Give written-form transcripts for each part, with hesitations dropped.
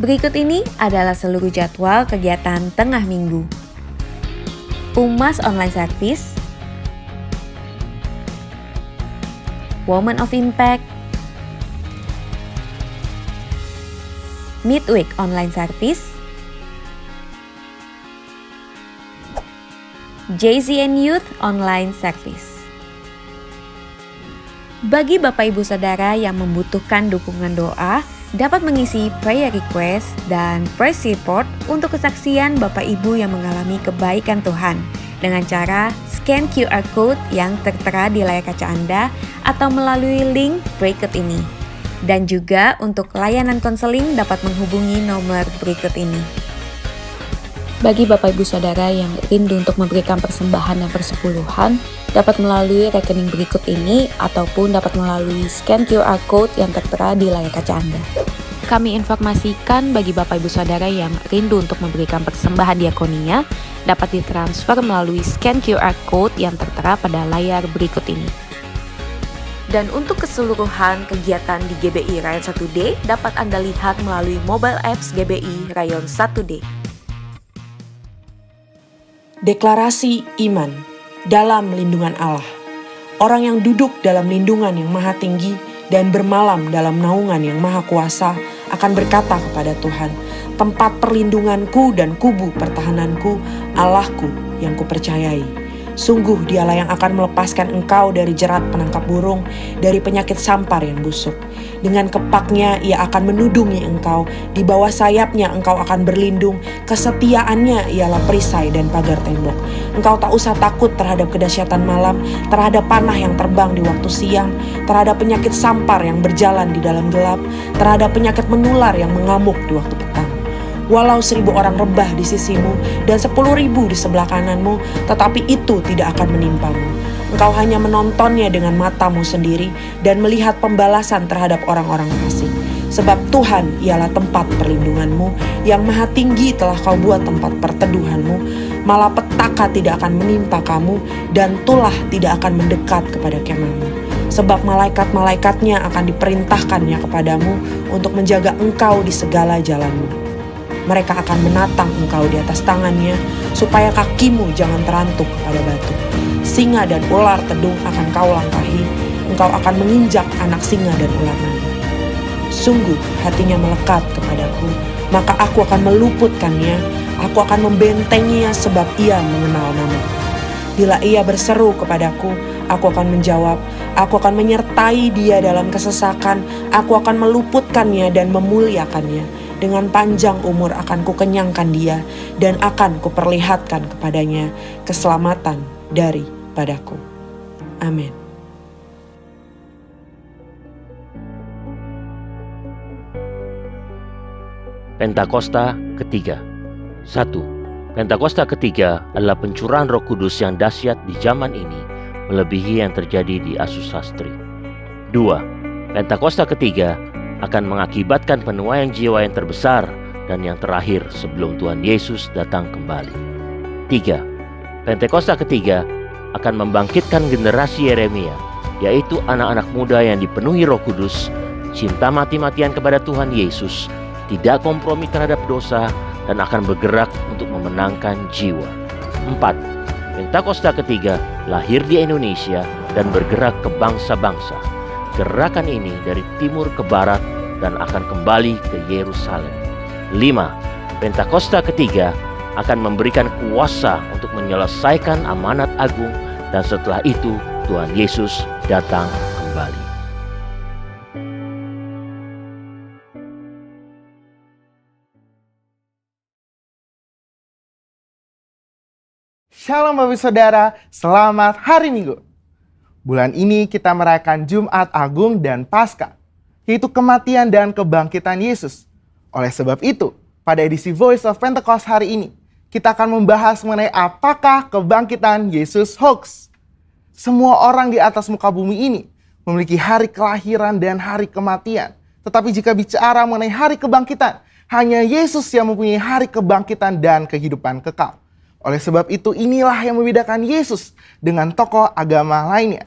Berikut ini adalah seluruh jadwal kegiatan tengah minggu. Umas Online Service, Women of Impact, Midweek Online Service, JZN Youth Online Service. Bagi Bapak Ibu Saudara yang membutuhkan dukungan doa, dapat mengisi prayer request dan praise report untuk kesaksian Bapak Ibu yang mengalami kebaikan Tuhan dengan cara scan QR code yang tertera di layar kaca Anda atau melalui link berikut ini. Dan juga untuk layanan konseling dapat menghubungi nomor berikut ini. Bagi Bapak Ibu Saudara yang rindu untuk memberikan persembahan dan persepuluhan, dapat melalui rekening berikut ini ataupun dapat melalui scan QR code yang tertera di layar kaca Anda. Kami informasikan bagi Bapak Ibu Saudara yang rindu untuk memberikan persembahan diakonia, dapat ditransfer melalui scan QR code yang tertera pada layar berikut ini. Dan untuk keseluruhan kegiatan di GBI Rayon 1D dapat Anda lihat melalui mobile apps GBI Rayon 1D. Deklarasi iman dalam lindungan Allah. Orang yang duduk dalam lindungan yang maha tinggi dan bermalam dalam naungan yang maha kuasa akan berkata kepada Tuhan, tempat perlindunganku dan kubu pertahananku, Allahku yang kupercayai. Sungguh dialah yang akan melepaskan engkau dari jerat penangkap burung, dari penyakit sampar yang busuk. Dengan kepaknya ia akan menudungi engkau, di bawah sayapnya engkau akan berlindung, kesetiaannya ialah perisai dan pagar tembok. Engkau tak usah takut terhadap kedahsyatan malam, terhadap panah yang terbang di waktu siang, terhadap penyakit sampar yang berjalan di dalam gelap, terhadap penyakit menular yang mengamuk di waktu petang. Walau 1000 orang rebah di sisimu dan 10.000 di sebelah kananmu, tetapi itu tidak akan menimpamu. Engkau hanya menontonnya dengan matamu sendiri dan melihat pembalasan terhadap orang-orang fasik. Sebab Tuhan ialah tempat perlindunganmu, yang maha tinggi telah kau buat tempat perteduhanmu. Malapetaka tidak akan menimpa kamu dan tulah tidak akan mendekat kepada kemahmu. Sebab malaikat-malaikatnya akan diperintahkannya kepadamu untuk menjaga engkau di segala jalanmu. Mereka akan menatang engkau di atas tangannya, supaya kakimu jangan terantuk pada batu. Singa dan ular tedung akan kau langkahi, engkau akan menginjak anak singa dan ular naga. Sungguh hatinya melekat kepadaku, maka aku akan meluputkannya, aku akan membentenginya sebab ia mengenal namaku. Bila ia berseru kepadaku, aku akan menjawab, aku akan menyertai dia dalam kesesakan, aku akan meluputkannya dan memuliakannya. Dengan panjang umur akan kukenyangkan dia dan akan kuperlihatkan kepadanya keselamatan daripadaku. Amin. Pentakosta ketiga. 1. Pentakosta ketiga adalah pencurahan Roh Kudus yang dahsyat di zaman ini, melebihi yang terjadi di Asusastri. 2. Pentakosta ketiga akan mengakibatkan penuaian jiwa yang terbesar dan yang terakhir sebelum Tuhan Yesus datang kembali. 3. Pentakosta ketiga akan membangkitkan generasi Yeremia, yaitu anak-anak muda yang dipenuhi Roh Kudus, cinta mati-matian kepada Tuhan Yesus, tidak kompromi terhadap dosa, dan akan bergerak untuk memenangkan jiwa. 4. Pentakosta ketiga lahir di Indonesia dan bergerak ke bangsa-bangsa. Gerakan ini dari timur ke barat dan akan kembali ke Yerusalem. 5. Pentakosta ketiga akan memberikan kuasa untuk menyelesaikan amanat agung, dan setelah itu Tuhan Yesus datang kembali. Shalom Bapak Saudara, selamat hari Minggu. Bulan ini kita merayakan Jumat Agung dan Paskah, yaitu kematian dan kebangkitan Yesus. Oleh sebab itu, pada edisi Voice of Pentecost hari ini, kita akan membahas mengenai apakah kebangkitan Yesus hoax. Semua orang di atas muka bumi ini memiliki hari kelahiran dan hari kematian. Tetapi jika bicara mengenai hari kebangkitan, hanya Yesus yang mempunyai hari kebangkitan dan kehidupan kekal. Oleh sebab itu, inilah yang membedakan Yesus dengan tokoh agama lainnya.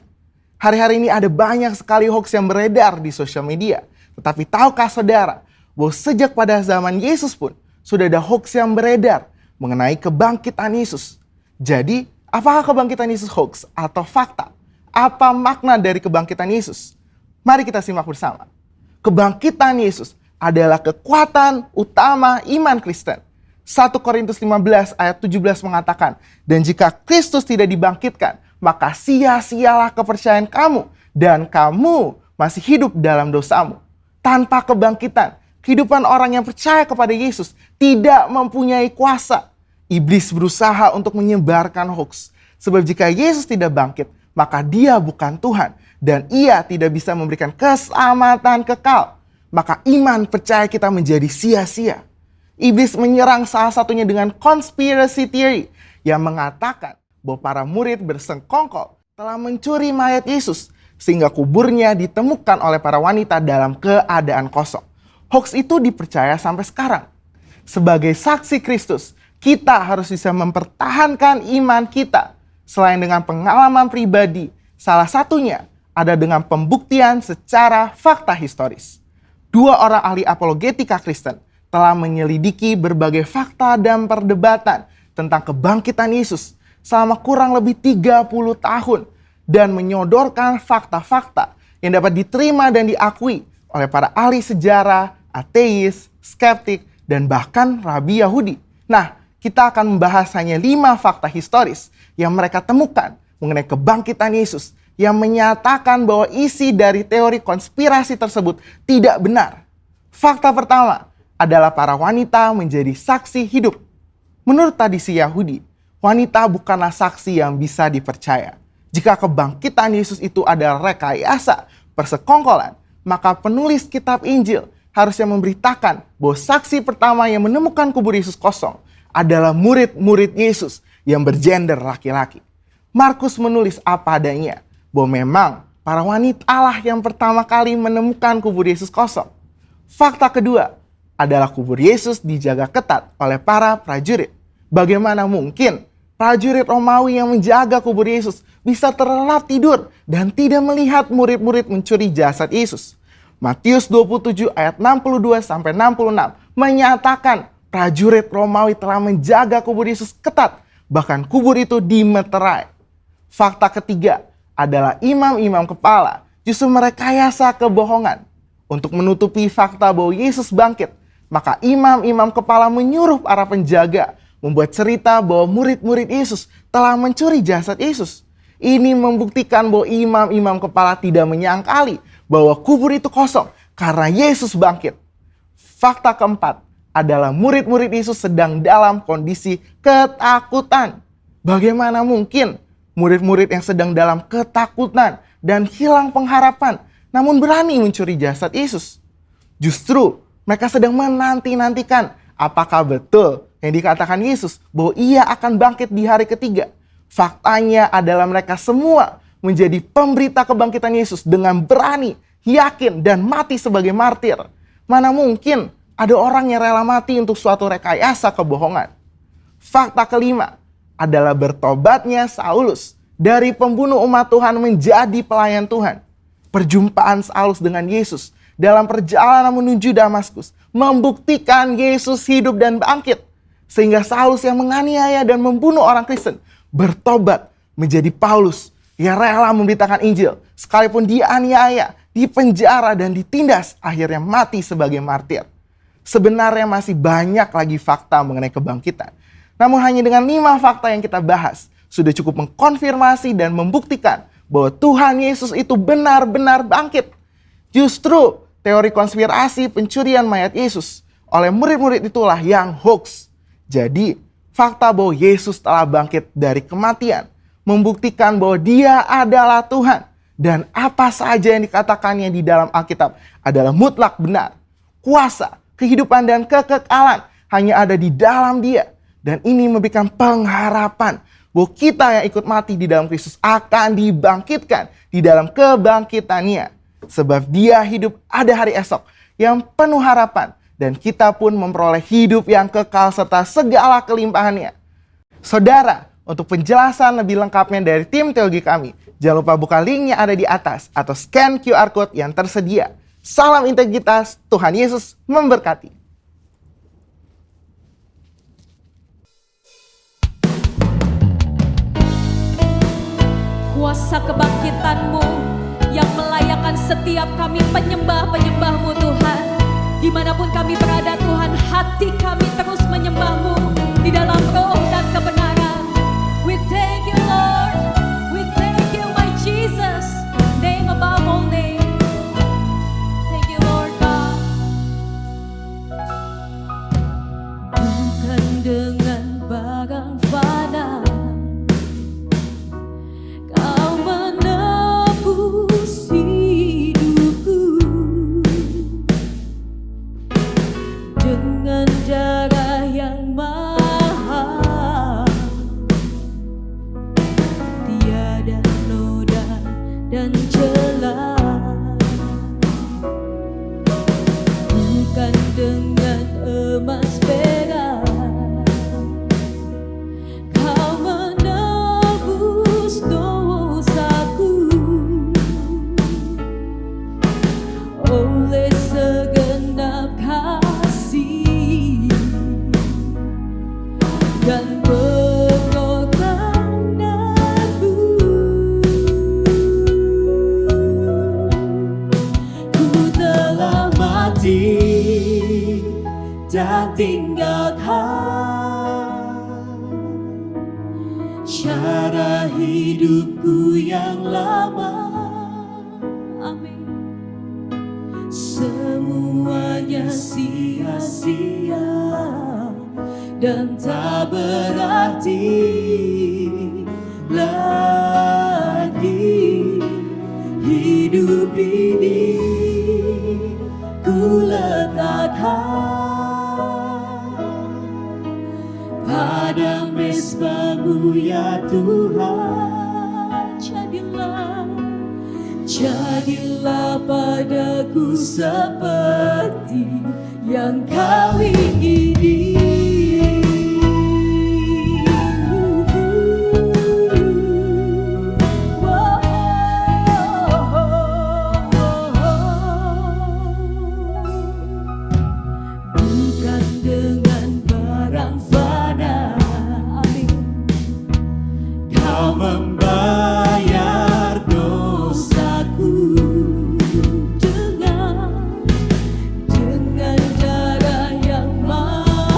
Hari-hari ini ada banyak sekali hoax yang beredar di sosial media. Tetapi tahukah saudara bahwa sejak pada zaman Yesus pun sudah ada hoax yang beredar mengenai kebangkitan Yesus. Jadi, apakah kebangkitan Yesus hoax atau fakta? Apa makna dari kebangkitan Yesus? Mari kita simak bersama. Kebangkitan Yesus adalah kekuatan utama iman Kristen. 1 Korintus 15 ayat 17 mengatakan, dan jika Kristus tidak dibangkitkan, maka sia-sialah kepercayaan kamu, dan kamu masih hidup dalam dosamu. Tanpa kebangkitan, kehidupan orang yang percaya kepada Yesus tidak mempunyai kuasa. Iblis berusaha untuk menyebarkan hoax. Sebab jika Yesus tidak bangkit, maka dia bukan Tuhan, dan ia tidak bisa memberikan keselamatan kekal. Maka iman percaya kita menjadi sia-sia. Iblis menyerang salah satunya dengan conspiracy theory yang mengatakan bahwa para murid bersengkongkol telah mencuri mayat Yesus sehingga kuburnya ditemukan oleh para wanita dalam keadaan kosong. Hoax itu dipercaya sampai sekarang. Sebagai saksi Kristus, kita harus bisa mempertahankan iman kita. Selain dengan pengalaman pribadi, salah satunya ada dengan pembuktian secara fakta historis. 2 orang ahli apologetika Kristen telah menyelidiki berbagai fakta dan perdebatan tentang kebangkitan Yesus selama kurang lebih 30 tahun dan menyodorkan fakta-fakta yang dapat diterima dan diakui oleh para ahli sejarah, ateis, skeptik, dan bahkan rabi Yahudi. Nah, kita akan membahas hanya 5 fakta historis yang mereka temukan mengenai kebangkitan Yesus yang menyatakan bahwa isi dari teori konspirasi tersebut tidak benar. Fakta pertama adalah para wanita menjadi saksi hidup. Menurut tradisi Yahudi, wanita bukanlah saksi yang bisa dipercaya. Jika kebangkitan Yesus itu adalah rekayasa, persekongkolan, maka penulis kitab Injil harusnya memberitakan bahwa saksi pertama yang menemukan kubur Yesus kosong adalah murid-murid Yesus yang bergender laki-laki. Markus menulis apa adanya, bahwa memang para wanita Allah yang pertama kali menemukan kubur Yesus kosong. Fakta kedua adalah kubur Yesus dijaga ketat oleh para prajurit. Bagaimana mungkin prajurit Romawi yang menjaga kubur Yesus bisa terlelap tidur dan tidak melihat murid-murid mencuri jasad Yesus? Matius 27 ayat 62-66 menyatakan prajurit Romawi telah menjaga kubur Yesus ketat, bahkan kubur itu dimeterai. Fakta ketiga adalah imam-imam kepala justru merekayasa kebohongan. Untuk menutupi fakta bahwa Yesus bangkit, maka imam-imam kepala menyuruh para penjaga membuat cerita bahwa murid-murid Yesus telah mencuri jasad Yesus. Ini membuktikan bahwa imam-imam kepala tidak menyangkali bahwa kubur itu kosong karena Yesus bangkit. Fakta keempat adalah murid-murid Yesus sedang dalam kondisi ketakutan. Bagaimana mungkin murid-murid yang sedang dalam ketakutan dan hilang pengharapan namun berani mencuri jasad Yesus? Justru mereka sedang menanti-nantikan apakah betul yang dikatakan Yesus bahwa ia akan bangkit di hari ketiga. Faktanya adalah mereka semua menjadi pemberita kebangkitan Yesus dengan berani, yakin, dan mati sebagai martir. Mana mungkin ada orang yang rela mati untuk suatu rekayasa kebohongan. Fakta kelima adalah bertobatnya Saulus dari pembunuh umat Tuhan menjadi pelayan Tuhan. Perjumpaan Saulus dengan Yesus dalam perjalanan menuju Damaskus membuktikan Yesus hidup dan bangkit. Sehingga Saulus yang menganiaya dan membunuh orang Kristen bertobat menjadi Paulus yang rela memberitakan Injil. Sekalipun dianiaya, dipenjara, dan ditindas, akhirnya mati sebagai martir. Sebenarnya masih banyak lagi fakta mengenai kebangkitan. Namun hanya dengan 5 fakta yang kita bahas sudah cukup mengkonfirmasi dan membuktikan bahwa Tuhan Yesus itu benar-benar bangkit. Justru teori konspirasi pencurian mayat Yesus oleh murid-murid itulah yang hoax. Jadi fakta bahwa Yesus telah bangkit dari kematian membuktikan bahwa dia adalah Tuhan. Dan apa saja yang dikatakannya di dalam Alkitab adalah mutlak benar. Kuasa, kehidupan, dan kekekalan hanya ada di dalam dia. Dan ini memberikan pengharapan bahwa kita yang ikut mati di dalam Kristus akan dibangkitkan di dalam kebangkitannya. Sebab dia hidup ada hari esok yang penuh harapan. Dan kita pun memperoleh hidup yang kekal serta segala kelimpahannya. Saudara, untuk penjelasan lebih lengkapnya dari tim teologi kami, jangan lupa buka link yang ada di atas atau scan QR Code yang tersedia. Salam integritas, Tuhan Yesus memberkati. Kuasa kebangkitan-Mu yang melayakan setiap kami penyembah-penyembah-Mu Tuhan. Dimanapun kami berada Tuhan, hati kami terus menyembah-Mu di dalam roh dan kebenaran. We thank you Lord, we thank you my Jesus, name above all name. Thank you Lord God. Bukan dengan barang fana Kau menebus hidupku, dengan darah yang mahal, tiada noda dan celah. Bukan dengan emas perak Kau menebus dosaku, oleh segenap kasih dan pengorbanan-Mu. Ku telah mati dan tinggalkan cara hidupku yang lama. Amin. Semuanya sia-sia dan tak berarti lagi. Hidup ini ku letakkan pada mezbah-Mu ya Tuhan. Jadilah padaku seperti yang Kau ingini. Bukan dengan barang fana, amin, Kau membayar dosaku, dengan darah yang mahal.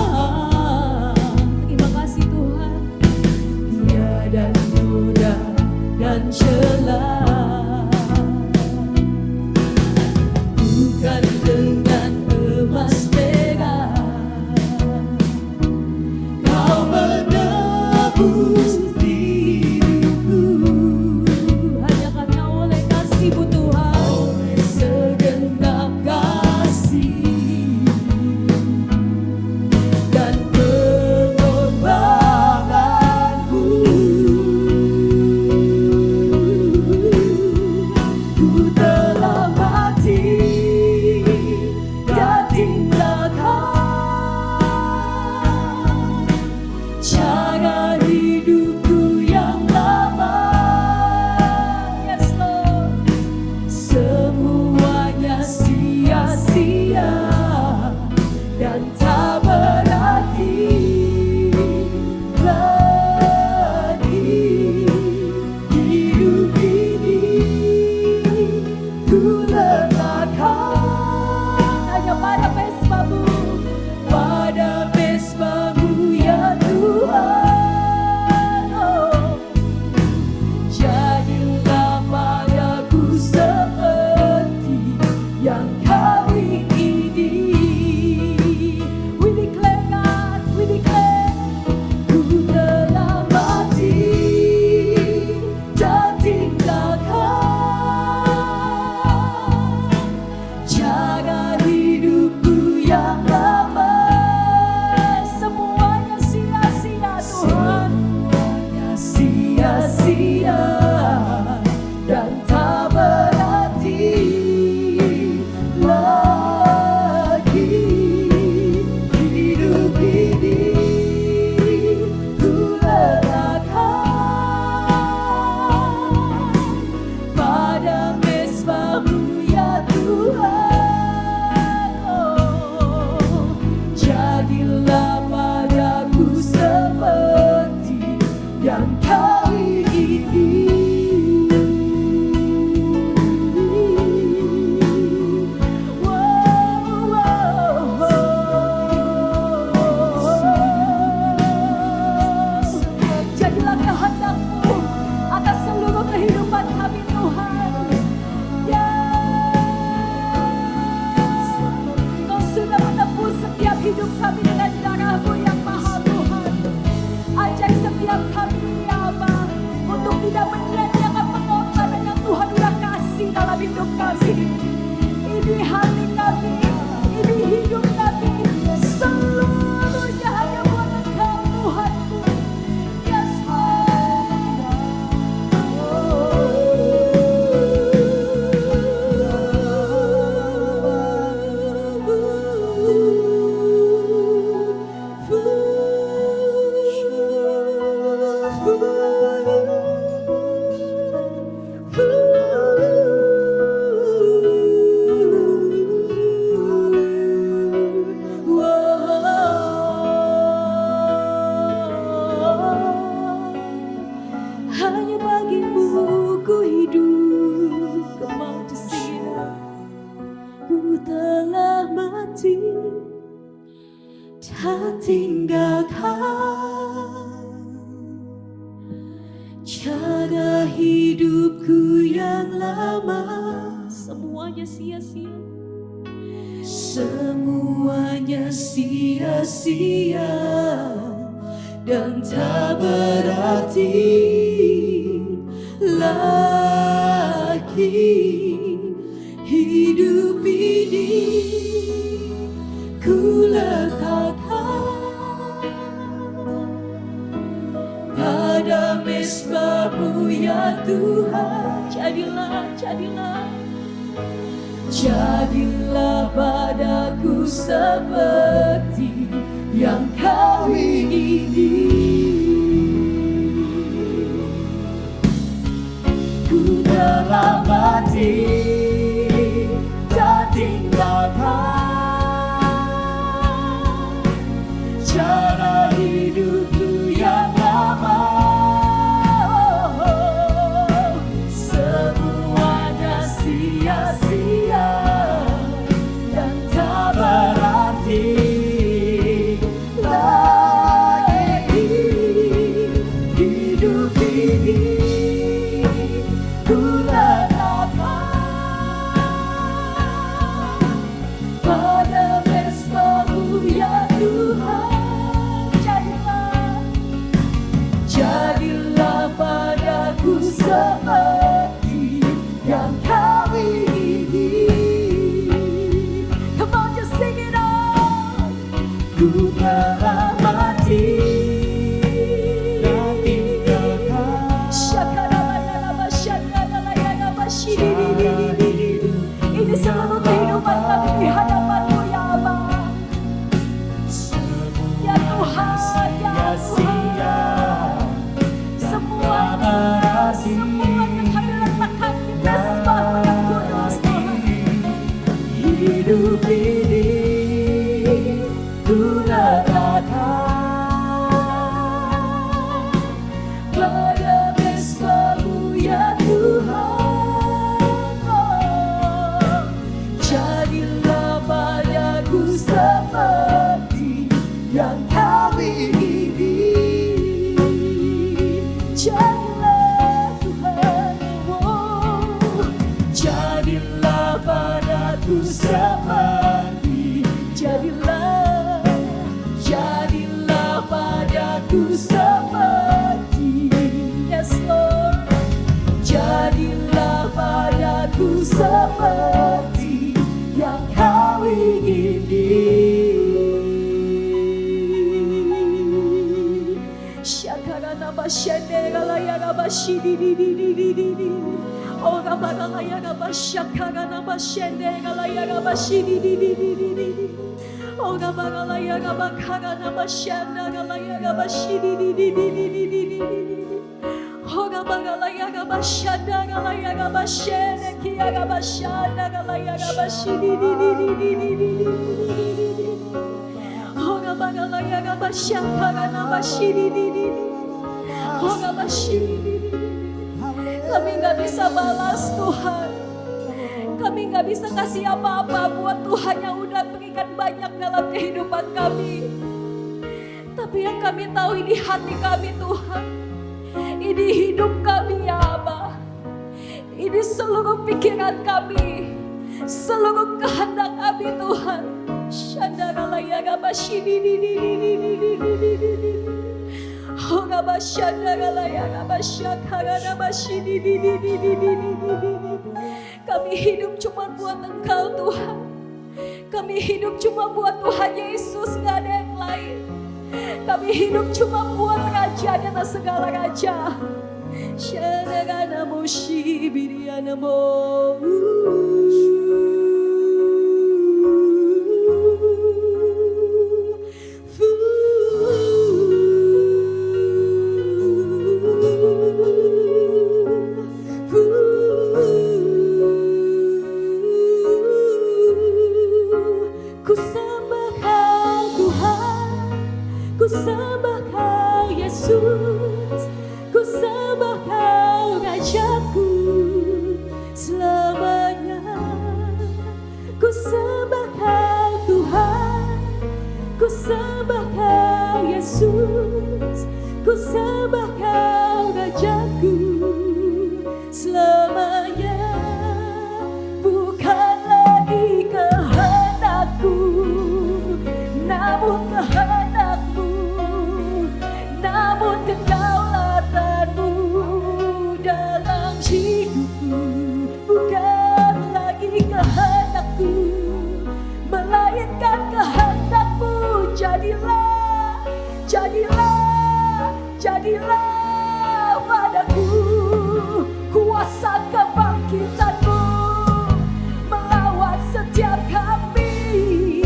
tak tinggalkan cara hidupku yang lama. Semuanya sia-sia, semuanya sia-sia dan tak berarti lagi. Hidup ini ku letakkan pada mezbah-Mu ya Tuhan. Jadilah, jadilah, jadilah padaku seperti yang Kau ingini. Ku telah mati dan tinggalkan cara hidupku yang lama. Semuanya sia-sia dan tak berarti lagi. Hidup ini ku letakkan pada mezbah-Mu ya Tuhan. Jadilah, jadilah padaku seperti yang Kau ingini. Come on, just sing it out. Ku telah mati dan tinggalkan ini seluruh kehidupan kami di hadapan-Mu ya Allah. Ya Tuhan, ya Tuhan, semuanya kami letakkan di mezbah-Mu yang kudus Tuhan. Hidup ini ku letakkan pada mezbah-Mu ya Tuhan. Jadilah padaku seperti yang Kau ingini. Jadilah Tuhan, oh, jadilah padaku seperti. Jadilah, jadilah padaku seperti. Yes Lord, jadilah padaku seperti yang Kau ingini. Syakarana basyendera layara basyididididididi. Ora baralayara basyakarana basyendera layara basyididididididi. Ora baralayara bakarana basyendera layara basyididididididi. Ora baralayara basyendera layara basyene kiara basyendera layara basyididididididi. Ora baralayara basyakarana basyidididididi. Ora basyidididididi. Kami gak bisa balas Tuhan. Kami gak bisa kasih apa-apa buat Tuhan yang udah berikan banyak dalam kehidupan kami. Tapi yang kami tahu ini hati kami Tuhan. Ini hidup kami ya Abah. Ini seluruh pikiran kami, seluruh kehendak kami Tuhan. Shandara layara basyidididididididididi. Ora basyandara layara basyakarana basyidididididididi. Kami hidup cuma buat Engkau Tuhan. Kami hidup cuma buat Tuhan Yesus, gak ada yang lain. Kami hidup cuma buat Raja di atas segala raja. Shandara moshi biriana mo. Ku sembah Kau Tuhan, ku sembah Kau Yesus, ku sembah Kau Rajaku selamanya. Yesus, ku sembah Kau Rajaku selamanya. Bukan lagi kehendakku, namun kehendak-Mu, namun kedaulatan-Mu dalam hidupku. Bukan lagi kehendakku, melainkan kehendak-Mu. Jadilah, jadilah, jadilah padaku kuasa kebangkitan-Mu melawan setiap kami.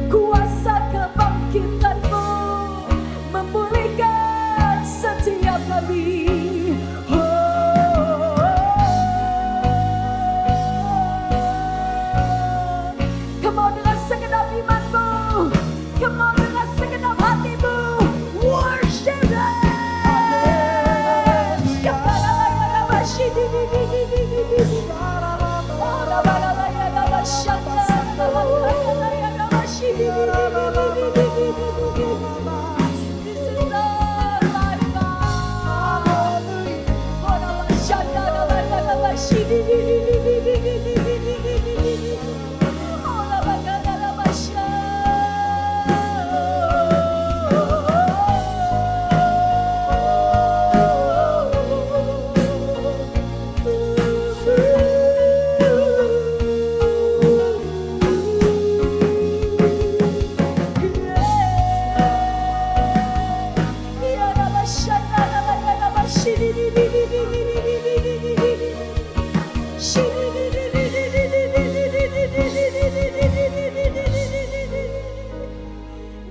Kuasa kebangkitan-Mu memulihkan setiap kami. Come on, dengan segenap iman-Mu, come on, dengan segenap hati-Mu, worship Him.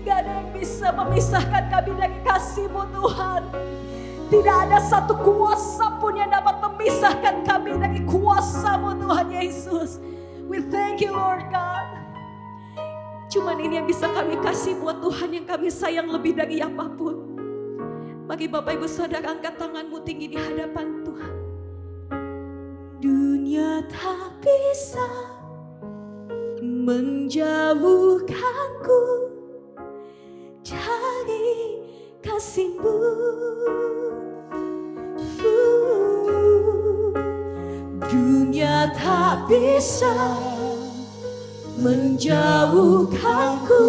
Gak ada yang bisa memisahkan kami dari kasih-Mu Tuhan. Tidak ada satu kuasa pun yang dapat memisahkan kami dari kuasa-Mu Tuhan Yesus. We thank you Lord God. Cuman ini yang bisa kami kasih buat Tuhan yang kami sayang lebih dari apapun. Mari Bapak Ibu Saudara angkat tanganmu tinggi di hadapan Tuhan. Dunia tak bisa menjauhkanku dari kasih-Mu. Dunia tak bisa menjauhkanku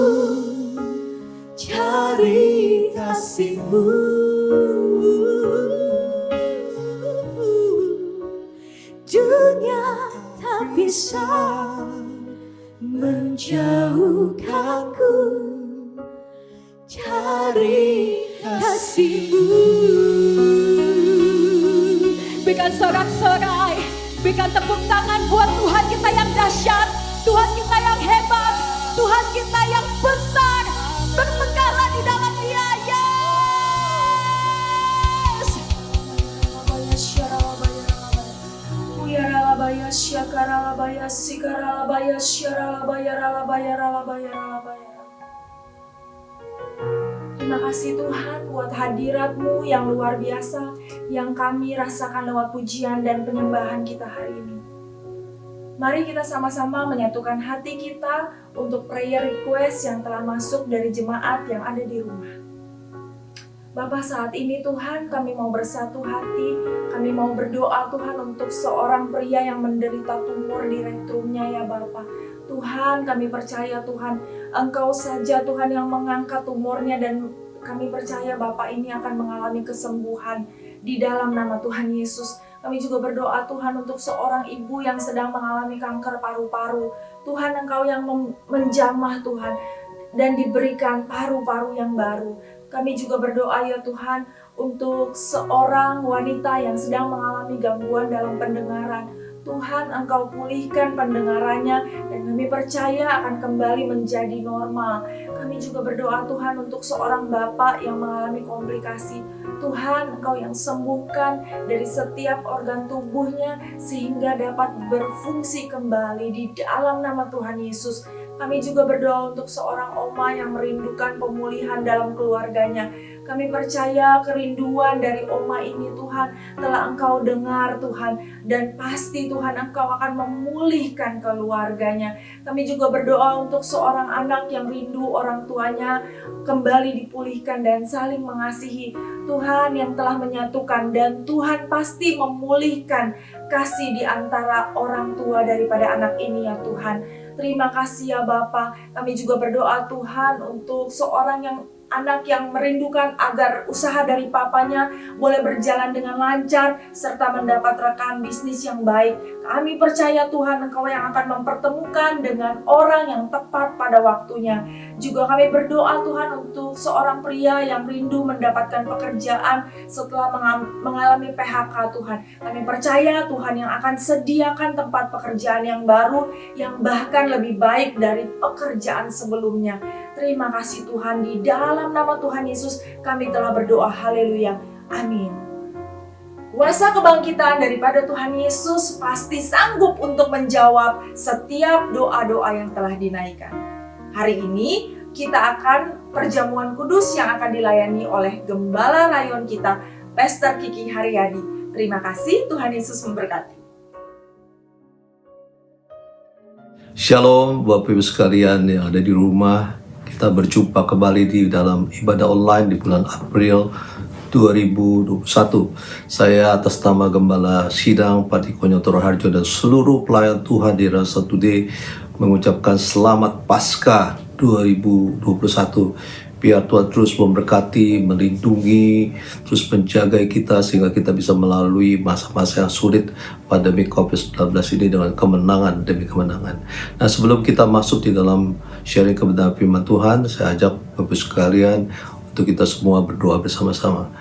dari kasih-Mu. Dunia tak bisa menjauhkanku dari kasih-Mu. Berikan sorak-sorai, berikan tepuk tangan buat Tuhan kita yang dahsyat, Tuhan kita yang hebat, Tuhan kita yang besar. Bermegahlah di dalam Dia, yes. Uyaralabaya syakaralabaya sikaralabaya syaralabayaralabaya ralabayaralabaya. Terima kasih Tuhan buat hadirat-Mu yang luar biasa yang kami rasakan lewat pujian dan penyembahan kita hari ini. Mari kita sama-sama menyatukan hati kita untuk prayer request yang telah masuk dari jemaat yang ada di rumah. Bapa, saat ini Tuhan kami mau bersatu hati, kami mau berdoa Tuhan untuk seorang pria yang menderita tumor di retrumnya ya Bapa. Tuhan, kami percaya Tuhan, Engkau saja Tuhan yang mengangkat tumornya dan kami percaya Bapak ini akan mengalami kesembuhan di dalam nama Tuhan Yesus. Kami juga berdoa Tuhan untuk seorang ibu yang sedang mengalami kanker paru-paru. Tuhan, Engkau yang menjamah Tuhan dan diberikan paru-paru yang baru. Kami juga berdoa ya Tuhan untuk seorang wanita yang sedang mengalami gangguan dalam pendengaran. Tuhan, Engkau pulihkan pendengarannya dan kami percaya akan kembali menjadi normal. Kami juga berdoa Tuhan untuk seorang bapak yang mengalami komplikasi. Tuhan, Engkau yang sembuhkan dari setiap organ tubuhnya sehingga dapat berfungsi kembali di dalam nama Tuhan Yesus. Kami juga berdoa untuk seorang oma yang merindukan pemulihan dalam keluarganya. Kami percaya kerinduan dari oma ini Tuhan telah Engkau dengar Tuhan. Dan pasti Tuhan Engkau akan memulihkan keluarganya. Kami juga berdoa untuk seorang anak yang rindu orang tuanya kembali dipulihkan dan saling mengasihi. Tuhan yang telah menyatukan dan Tuhan pasti memulihkan kasih di antara orang tua daripada anak ini ya Tuhan. Terima kasih ya Bapa. Kami juga berdoa Tuhan untuk seorang anak yang merindukan agar usaha dari papanya boleh berjalan dengan lancar serta mendapat rekan bisnis yang baik. Kami percaya Tuhan Engkau yang akan mempertemukan dengan orang yang tepat pada waktunya. Juga kami berdoa Tuhan untuk seorang pria yang rindu mendapatkan pekerjaan setelah mengalami PHK Tuhan. Kami percaya Tuhan yang akan sediakan tempat pekerjaan yang baru yang bahkan lebih baik dari pekerjaan sebelumnya. Terima kasih Tuhan, di dalam nama Tuhan Yesus kami telah berdoa, haleluya, amin. Kuasa kebangkitan daripada Tuhan Yesus pasti sanggup untuk menjawab setiap doa-doa yang telah dinaikkan. Hari ini kita akan perjamuan kudus yang akan dilayani oleh Gembala Rayon kita, Pastor Kiki Haryadi. Terima kasih, Tuhan Yesus memberkati. Shalom Bapak Ibu sekalian yang ada di rumah. Kita berjumpa kembali di dalam ibadah online di bulan April 2021. Saya atas nama Gembala Sidang Pati Konyotoro Harjo dan seluruh pelayan Tuhan di Rasa Today mengucapkan selamat Paskah 2021. Biar Tuhan terus memberkati, melindungi, terus menjaga kita sehingga kita bisa melalui masa-masa yang sulit pandemi COVID-19 ini dengan kemenangan demi kemenangan. Nah, sebelum kita masuk di dalam sharing kebenaran firman Tuhan, saya ajak Bapak sekalian untuk kita semua berdoa bersama-sama.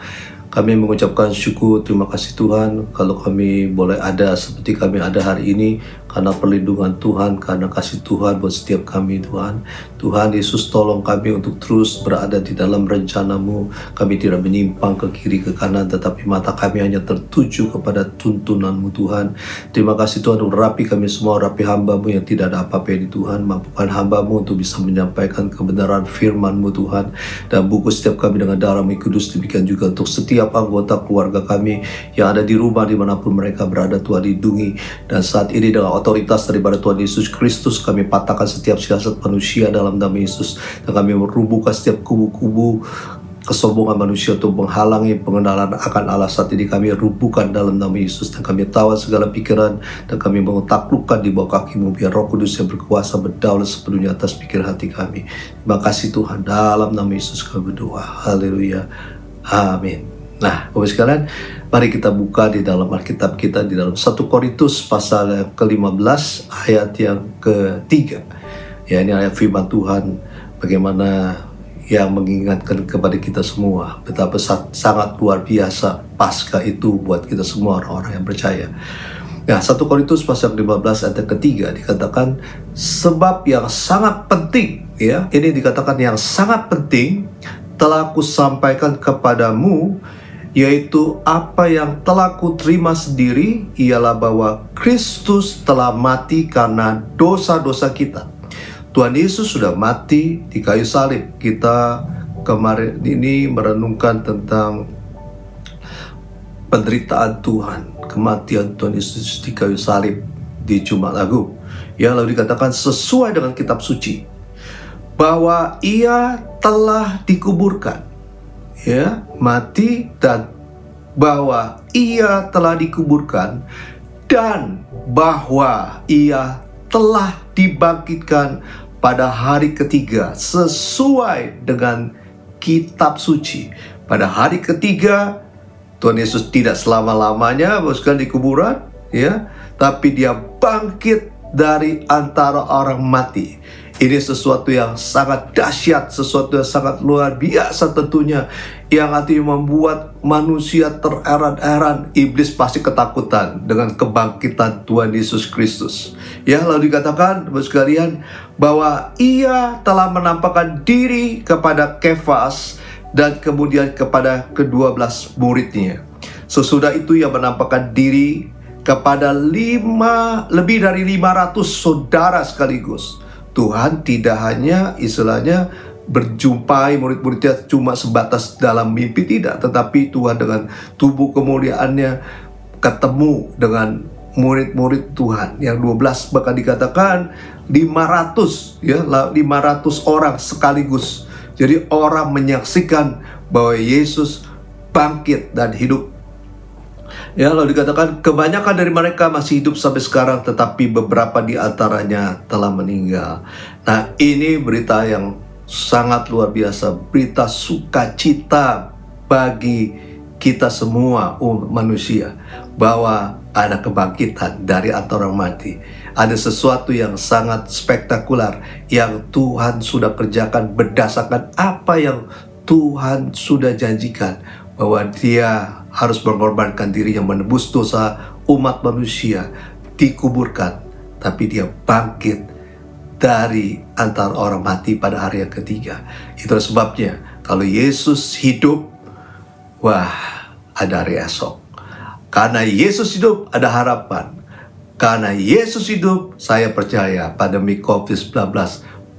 Kami mengucapkan syukur, terima kasih Tuhan kalau kami boleh ada seperti kami ada hari ini karena perlindungan Tuhan, karena kasih Tuhan buat setiap kami Tuhan. Tuhan Yesus tolong kami untuk terus berada di dalam rencana-Mu. Kami tidak menyimpang ke kiri ke kanan, tetapi mata kami hanya tertuju kepada tuntunan-Mu Tuhan. Terima kasih Tuhan untuk rapi kami semua, rapi hamba-Mu yang tidak ada apa-apa di Tuhan. Mampukan hamba-Mu untuk bisa menyampaikan kebenaran firman-Mu Tuhan. Dan bungkus setiap kami dengan darah-Mu Kudus, demikian juga untuk setiap anggota keluarga kami yang ada di rumah dimanapun mereka berada Tuhan lindungi. Dan saat ini dengan otoritas daripada Tuhan Yesus Kristus kami patahkan setiap siasat manusia dalam nama Yesus, dan kami merubuhkan setiap kubu-kubu kesombongan manusia untuk menghalangi pengenalan akan Allah. Saat ini kami rubuhkan dalam nama Yesus, dan kami tawan segala pikiran dan kami mentaklukkan di bawah kaki-Mu. Biar Roh Kudus yang berkuasa berdaulat sepenuhnya atas pikiran hati kami. Terima kasih Tuhan, dalam nama Yesus kami berdoa, haleluya, amin. Nah, Bapak sekalian, mari kita buka di dalam Alkitab kita di dalam 1 Korintus pasal yang ke-15 ayat yang ke-3. Ya, ini ayat firman Tuhan bagaimana yang mengingatkan kepada kita semua betapa sangat luar biasa Paskah itu buat kita semua orang-orang yang percaya. Nah, 1 Korintus pasal 15 ayat ketiga dikatakan sebab yang sangat penting, ya, ini dikatakan yang sangat penting telah kusampaikan kepadamu, yaitu apa yang telah kuterima sendiri, ialah bahwa Kristus telah mati karena dosa-dosa kita. Tuhan Yesus sudah mati di kayu salib. Kita kemarin ini merenungkan tentang penderitaan Tuhan, kematian Tuhan Yesus di kayu salib di Jumat Agung. Ya, lalu dikatakan sesuai dengan kitab suci bahwa Ia telah dikuburkan, ya, mati, dan bahwa Ia telah dikuburkan dan bahwa Ia telah dibangkitkan pada hari ketiga sesuai dengan kitab suci. Pada hari ketiga Tuhan Yesus tidak selama-lamanya bukan di kuburan, ya, tapi Dia bangkit dari antara orang mati. Ini sesuatu yang sangat dahsyat, sesuatu yang sangat luar biasa tentunya, yang artinya membuat manusia terheran-heran. Iblis pasti ketakutan dengan kebangkitan Tuhan Yesus Kristus. Ya, lalu dikatakan Bapak sekalian bahwa Ia telah menampakkan diri kepada Kefas dan kemudian kepada ke-12 muridnya. Sesudah itu Ia menampakkan diri kepada lebih dari 500 saudara sekaligus. Tuhan tidak hanya istilahnya berjumpai murid-muridnya cuma sebatas dalam mimpi, tidak, tetapi Tuhan dengan tubuh kemuliaannya ketemu dengan murid-murid Tuhan yang 12, bahkan dikatakan 500 ya, 500 orang sekaligus. Jadi orang menyaksikan bahwa Yesus bangkit dan hidup. Ya, lalu dikatakan kebanyakan dari mereka masih hidup sampai sekarang, tetapi beberapa di antaranya telah meninggal. Nah, ini berita yang sangat luar biasa, berita sukacita bagi kita semua umat manusia, bahwa ada kebangkitan dari antara orang mati. Ada sesuatu yang sangat spektakuler yang Tuhan sudah kerjakan berdasarkan apa yang Tuhan sudah janjikan, bahwa Dia harus mengorbankan dirinya menebus dosa umat manusia, dikuburkan, tapi Dia bangkit dari antara orang mati pada hari yang ketiga. Itulah sebabnya kalau Yesus hidup, wah, ada hari esok. Karena Yesus hidup, ada harapan. Karena Yesus hidup, saya percaya pandemi COVID-19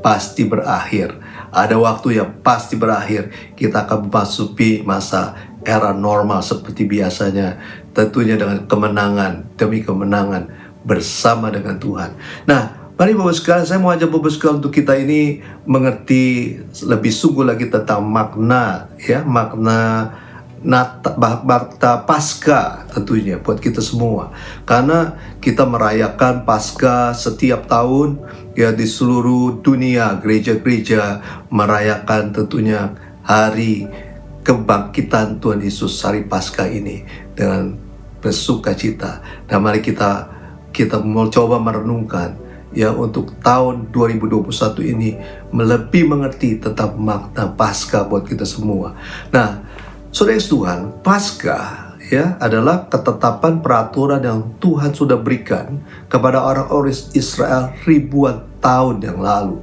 pasti berakhir. Ada waktu yang pasti berakhir. Kita akan memasuki masa era normal seperti biasanya. Tentunya dengan kemenangan demi kemenangan bersama dengan Tuhan. Nah, mari Bapak sekalian, saya mau ajak Bapak sekalian untuk kita ini mengerti lebih sungguh lagi tentang makna, ya, makna Paskah tentunya buat kita semua. Karena kita merayakan Paskah setiap tahun, ya, di seluruh dunia. Gereja-gereja merayakan tentunya hari kebangkitan Tuhan Yesus, hari Paskah ini dengan bersukacita. Dan mari kita mau coba merenungkan, ya, untuk tahun 2021 ini lebih mengerti tentang makna Paskah buat kita semua. Nah, saudara Tuhan, Paskah, ya, adalah ketetapan peraturan yang Tuhan sudah berikan kepada orang-orang Israel ribuan tahun yang lalu.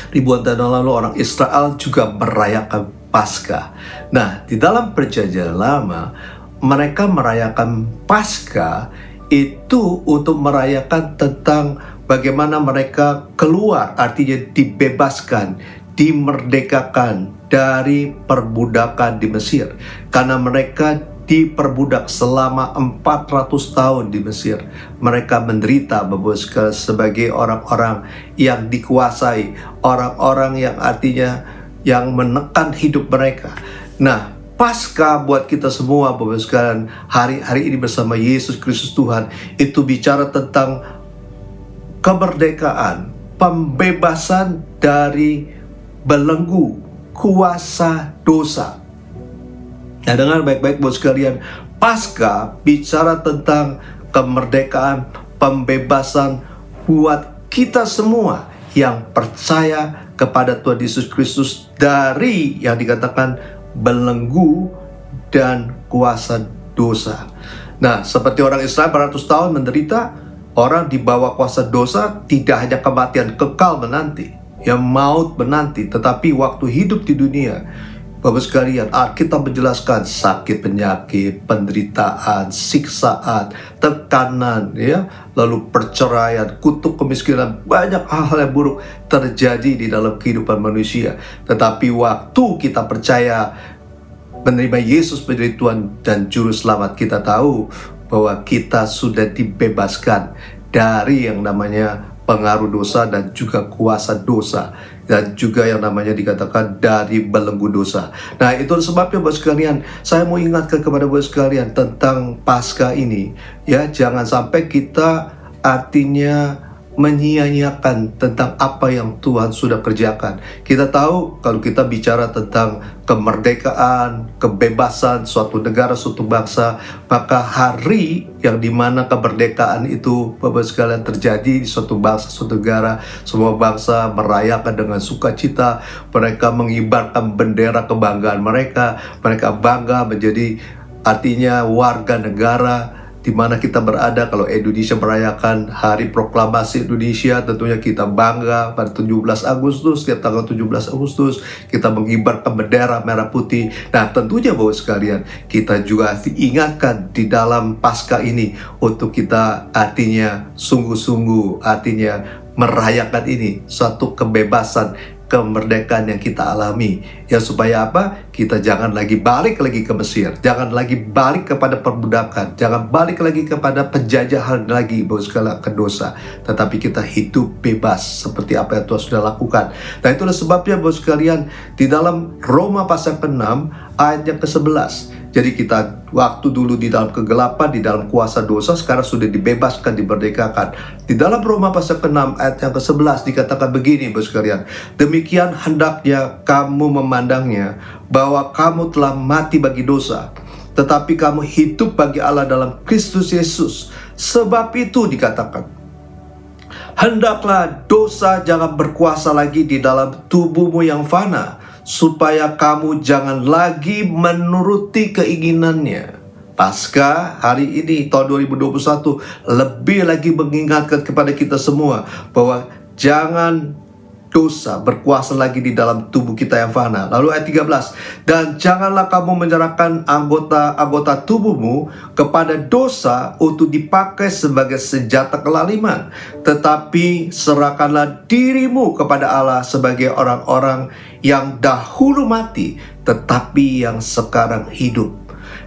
Ribuan tahun yang lalu orang Israel juga merayakan Paskah. Nah, di dalam Perjanjian Lama, mereka merayakan Paskah itu untuk merayakan tentang bagaimana mereka keluar, artinya dibebaskan, dimerdekakan dari perbudakan di Mesir. Karena mereka diperbudak selama 400 tahun di Mesir. Mereka menderita sebagai orang-orang yang dikuasai, orang-orang yang artinya yang menekan hidup mereka. Nah, Paskah buat kita semua Bapak sekalian, hari-hari ini bersama Yesus Kristus Tuhan, itu bicara tentang kemerdekaan, pembebasan dari belenggu kuasa dosa. Nah, dengar baik-baik Bapak sekalian, Paskah bicara tentang kemerdekaan, pembebasan buat kita semua yang percaya kepada Tuhan Yesus Kristus dari yang dikatakan belenggu dan kuasa dosa. Nah, seperti orang Israel beratus tahun menderita, orang di bawah kuasa dosa tidak hanya kematian kekal menanti, yang maut menanti, tetapi waktu hidup di dunia, Bapak sekalian, Alkitab menjelaskan sakit, penyakit, penderitaan, siksaan, tekanan, ya, lalu perceraian, kutuk kemiskinan, banyak hal-hal yang buruk terjadi di dalam kehidupan manusia. Tetapi waktu kita percaya menerima Yesus menjadi Tuhan dan Juru Selamat, kita tahu bahwa kita sudah dibebaskan dari yang namanya pengaruh dosa dan juga kuasa dosa, dan juga yang namanya dikatakan dari belenggu dosa. Nah, itu sebabnya Bapak sekalian, saya mau ingatkan kepada Bapak sekalian tentang Paskah ini, ya, jangan sampai kita artinya menyia-nyiakan tentang apa yang Tuhan sudah kerjakan. Kita tahu kalau kita bicara tentang kemerdekaan, kebebasan suatu negara, suatu bangsa, maka hari yang dimana kemerdekaan itu Bapak sekalian terjadi di suatu bangsa, suatu negara, semua bangsa merayakan dengan sukacita. Mereka mengibarkan bendera kebanggaan mereka bangga menjadi artinya warga negara di mana kita berada. Kalau Indonesia merayakan Hari Proklamasi Indonesia, tentunya kita bangga pada 17 Agustus, setiap tanggal 17 Agustus kita mengibarkan bendera merah putih. Nah, tentunya Bapak sekalian, kita juga diingatkan di dalam Paskah ini untuk kita artinya sungguh-sungguh artinya merayakan ini, suatu kebebasan, kemerdekaan yang kita alami. Ya supaya apa? Kita jangan lagi balik lagi ke Mesir, jangan lagi balik kepada perbudakan, jangan balik lagi kepada penjajahan lagi, Bapak sekalian, ke dosa. Tetapi kita hidup bebas seperti apa yang Tuhan sudah lakukan. Nah itulah sebabnya Bapak sekalian, di dalam Roma pasal ke-6 ayat yang ke-11. Jadi kita waktu dulu di dalam kegelapan, di dalam kuasa dosa, sekarang sudah dibebaskan, dimerdekakan. Di dalam Roma pasal ke-6 ayat yang ke-11 dikatakan begini, Bapak sekalian. Demikian hendaknya kamu memandangnya, bahwa kamu telah mati bagi dosa, tetapi kamu hidup bagi Allah dalam Kristus Yesus. Sebab itu dikatakan, hendaklah dosa jangan berkuasa lagi di dalam tubuhmu yang fana, supaya kamu jangan lagi menuruti keinginannya. Pasca hari ini tahun 2021 lebih lagi mengingatkan kepada kita semua bahwa jangan dosa berkuasa lagi di dalam tubuh kita yang fana. Lalu ayat 13, dan janganlah kamu menyerahkan anggota tubuhmu kepada dosa untuk dipakai sebagai senjata kelaliman, tetapi serahkanlah dirimu kepada Allah sebagai orang-orang yang dahulu mati tetapi yang sekarang hidup.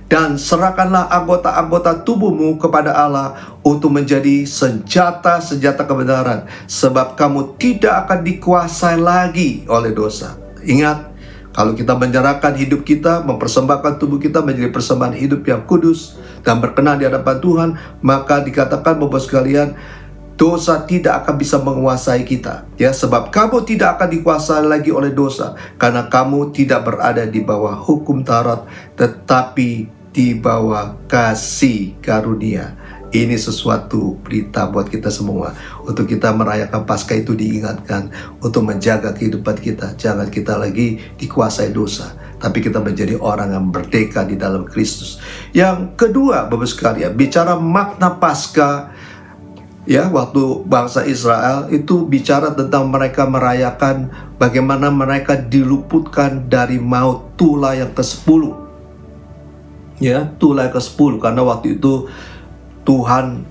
Dan serahkanlah anggota-anggota tubuhmu kepada Allah untuk menjadi senjata-senjata kebenaran, sebab kamu tidak akan dikuasai lagi oleh dosa. Ingat, kalau kita menyerahkan hidup kita, mempersembahkan tubuh kita menjadi persembahan hidup yang kudus dan berkenan di hadapan Tuhan, maka dikatakan Bapak sekalian, dosa tidak akan bisa menguasai kita, ya, sebab kamu tidak akan dikuasai lagi oleh dosa, karena kamu tidak berada di bawah hukum Taurat, tetapi di bawah kasih karunia. Ini sesuatu berita buat kita semua. Untuk kita merayakan Paskah itu diingatkan untuk menjaga kehidupan kita. Jangan kita lagi dikuasai dosa, tapi kita menjadi orang yang merdeka di dalam Kristus. Yang kedua, Bapak sekalian, bicara makna Paskah, ya, waktu bangsa Israel itu bicara tentang mereka merayakan bagaimana mereka diluputkan dari maut, tulah yang ke-10. Ya, tulah yang ke-10, karena waktu itu Tuhan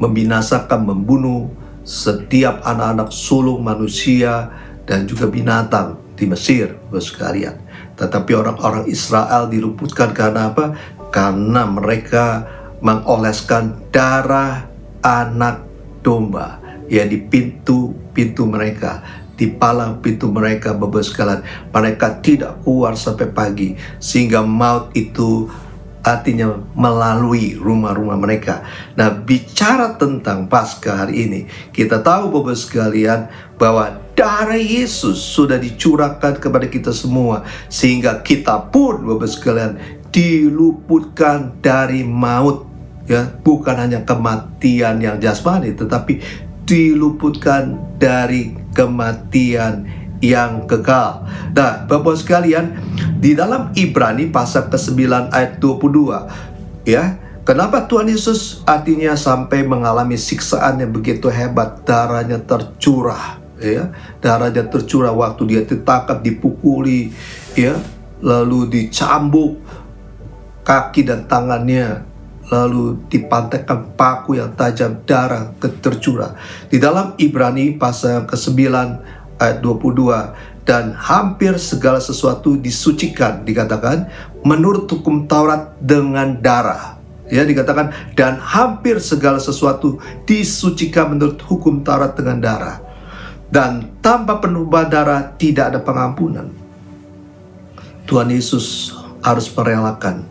membinasakan, membunuh setiap anak-anak sulung manusia dan juga binatang di Mesir, Bapak sekalian. Tetapi orang-orang Israel diluputkan karena apa? Karena mereka mengoleskan darah anak domba, ya, di pintu-pintu mereka, di palang pintu mereka, Bapak sekalian. Mereka tidak keluar sampai pagi, sehingga maut itu artinya melalui rumah-rumah mereka. Nah, bicara tentang Paskah hari ini, kita tahu Bapak sekalian bahwa darah Yesus sudah dicurahkan kepada kita semua, sehingga kita pun Bapak sekalian diluputkan dari maut, ya, bukan hanya kematian yang jasmani, tetapi diluputkan dari kematian yang kekal. Nah, Bapak sekalian, di dalam Ibrani pasal ke-9 ayat 22, ya, kenapa Tuhan Yesus artinya sampai mengalami siksaan yang begitu hebat, darahnya tercurah, ya, darahnya tercurah waktu dia ditangkap, dipukuli, ya, lalu dicambuk kaki dan tangannya, lalu dipantaikan paku yang tajam, darah tercurah. Di dalam Ibrani pasal ke-9 ayat 22, dan hampir segala sesuatu disucikan, dikatakan, menurut hukum Taurat dengan darah. Ya, dikatakan, dan hampir segala sesuatu disucikan menurut hukum Taurat dengan darah. Dan tanpa penumpahan darah tidak ada pengampunan. Tuhan Yesus harus merelakan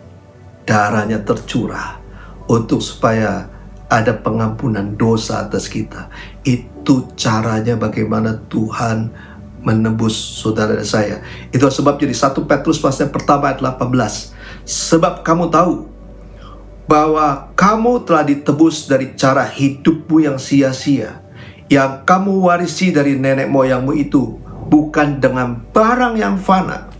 darahnya tercurah untuk supaya ada pengampunan dosa atas kita. Itu caranya bagaimana Tuhan menebus saudara dan saya. Itu sebab jadi 1 Petrus pasal pertama ayat 18. Sebab kamu tahu bahwa kamu telah ditebus dari cara hidupmu yang sia-sia, yang kamu warisi dari nenek moyangmu itu, bukan dengan barang yang fana,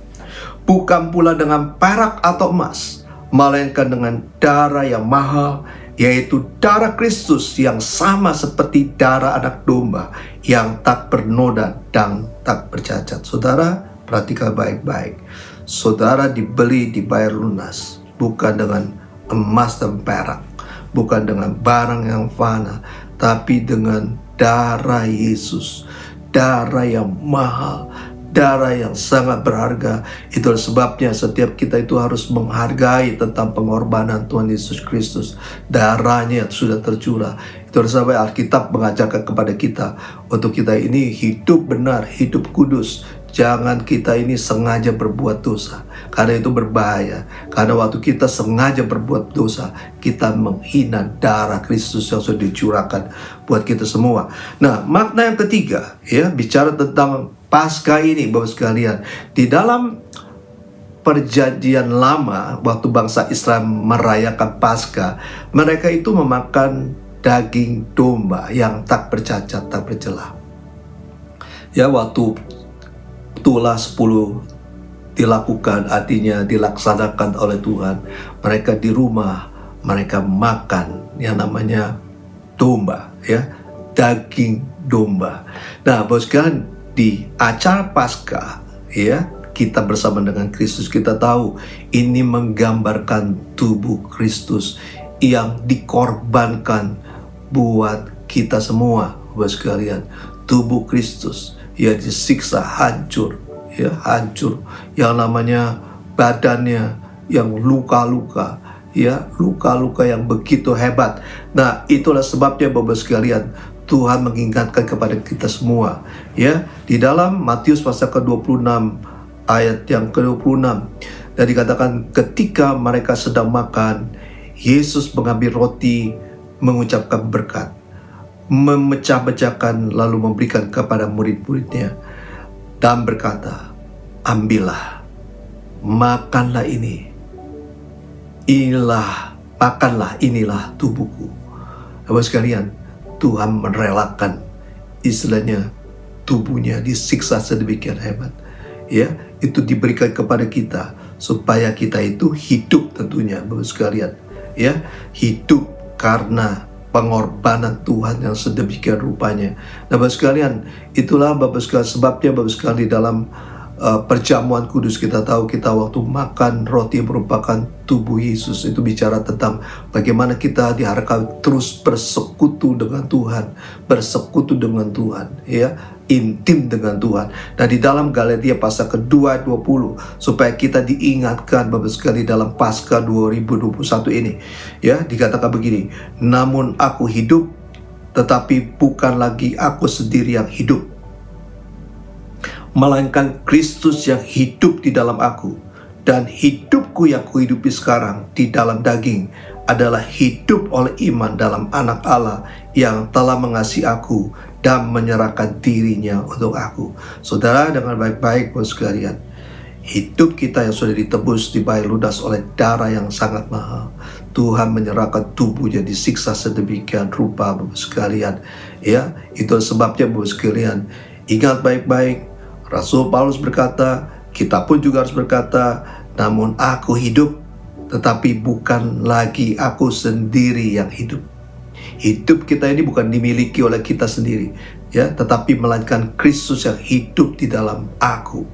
bukan pula dengan perak atau emas, melainkan dengan darah yang mahal, yaitu darah Kristus yang sama seperti darah anak domba yang tak bernoda dan tak bercacat. Saudara, perhatikan baik-baik. Saudara dibeli, dibayar lunas, bukan dengan emas dan perak, bukan dengan barang yang fana, tapi dengan darah Yesus, darah yang mahal, darah yang sangat berharga. Itulah sebabnya setiap kita itu harus menghargai tentang pengorbanan Tuhan Yesus Kristus. Darahnya sudah tercurah. Itulah sebab Alkitab mengajarkan kepada kita untuk kita ini hidup benar, hidup kudus. Jangan kita ini sengaja berbuat dosa, karena itu berbahaya. Karena waktu kita sengaja berbuat dosa, kita menghina darah Kristus yang sudah dicurahkan buat kita semua. Nah, makna yang ketiga, ya, bicara tentang Paskah ini, Bapak sekalian, di dalam Perjanjian Lama, waktu bangsa Israel merayakan Paskah, mereka itu memakan daging domba yang tak bercacat, tak bercelah. Ya, waktu Tulah 10 dilakukan, artinya dilaksanakan oleh Tuhan, mereka di rumah, mereka makan yang namanya domba, ya, daging domba. Nah, bos sekalian, di acara Paskah, ya, kita bersama dengan Kristus, kita tahu ini menggambarkan tubuh Kristus yang dikorbankan buat kita semua, bos sekalian. Tubuh Kristus ya disiksa hancur, ya hancur, yang namanya badannya yang luka-luka, ya luka-luka yang begitu hebat. Nah, itulah sebabnya Bapak sekalian, Tuhan mengingatkan kepada kita semua, ya, di dalam Matius pasal ke-26 ayat yang ke-26, dan dikatakan ketika mereka sedang makan, Yesus mengambil roti, mengucapkan berkat, memecah-mecahkan, lalu memberikan kepada murid-muridnya dan berkata, ambillah, makanlah ini, makanlah, inilah tubuhku. Bapak sekalian, Tuhan merelakan, istilahnya tubuhnya disiksa sedemikian hebat, ya, itu diberikan kepada kita supaya kita itu hidup, tentunya Bapak sekalian, ya, hidup karena pengorbanan Tuhan yang sedemikian rupanya. Nah, Bapak sekalian, itulah Bapak sekalian sebabnya Bapak sekalian di dalam perjamuan kudus kita tahu, kita waktu makan roti yang merupakan tubuh Yesus, itu bicara tentang bagaimana kita diharapkan terus bersekutu dengan Tuhan, bersekutu dengan Tuhan, ya, intim dengan Tuhan. Dan di dalam Galatia pasal ke-2 20, supaya kita diingatkan Bapak sekalian dalam Paskah 2021 ini, ya, dikatakan begini, namun aku hidup, tetapi bukan lagi aku sendiri yang hidup, melainkan Kristus yang hidup di dalam aku. Dan hidupku yang kuhidupi sekarang di dalam daging adalah hidup oleh iman dalam Anak Allah yang telah mengasihi aku dan menyerahkan dirinya untuk aku. Saudara, dengan baik-baik Bapak sekalian, hidup kita yang sudah ditebus, dibayar lunas oleh darah yang sangat mahal, Tuhan menyerahkan tubuhnya disiksa sedemikian rupa Bapak sekalian, ya, itu sebabnya Bapak sekalian, ingat baik-baik, Rasul Paulus berkata, kita pun juga harus berkata, namun aku hidup, tetapi bukan lagi aku sendiri yang hidup. Hidup kita ini bukan dimiliki oleh kita sendiri, ya, tetapi melainkan Kristus yang hidup di dalam aku.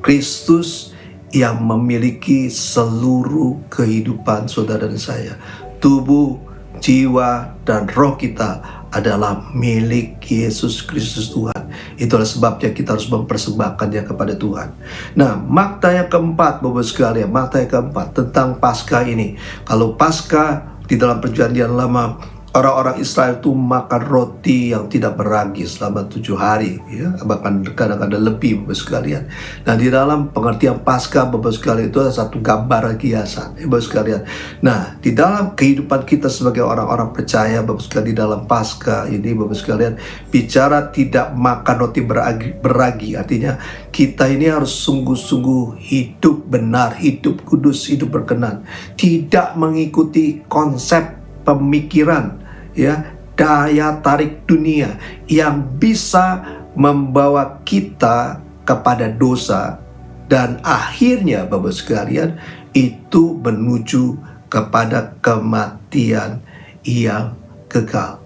Kristus yang memiliki seluruh kehidupan saudara dan saya. Tubuh, jiwa, dan roh kita adalah milik Yesus Kristus Tuhan. Itulah sebabnya kita harus mempersembahkannya kepada Tuhan. Nah, makna yang keempat Bapak sekalian, makna yang keempat tentang Paskah ini. Kalau Paskah di dalam Perjanjian Lama, orang-orang Israel itu makan roti yang tidak beragi selama 7 hari, ya, bahkan kadang-kadang lebih Bapak sekalian. Nah, di dalam pengertian Paskah Bapak sekalian itu ada satu gambaran kiasan, Bapak sekalian. Nah, di dalam kehidupan kita sebagai orang-orang percaya Bapak sekalian, di dalam Paskah ini Bapak sekalian, bicara tidak makan roti beragi, artinya kita ini harus sungguh-sungguh hidup benar, hidup kudus, hidup berkenan, tidak mengikuti konsep pemikiran, ya, daya tarik dunia yang bisa membawa kita kepada dosa, dan akhirnya Bapak sekalian itu menuju kepada kematian yang kekal,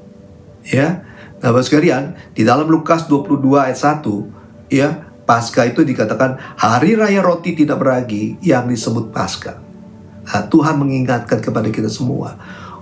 ya. Bapak sekalian, di dalam Lukas 22 ayat 1, ya, Paskah itu dikatakan hari raya roti tidak beragi yang disebut Paskah. Nah, Tuhan mengingatkan kepada kita semua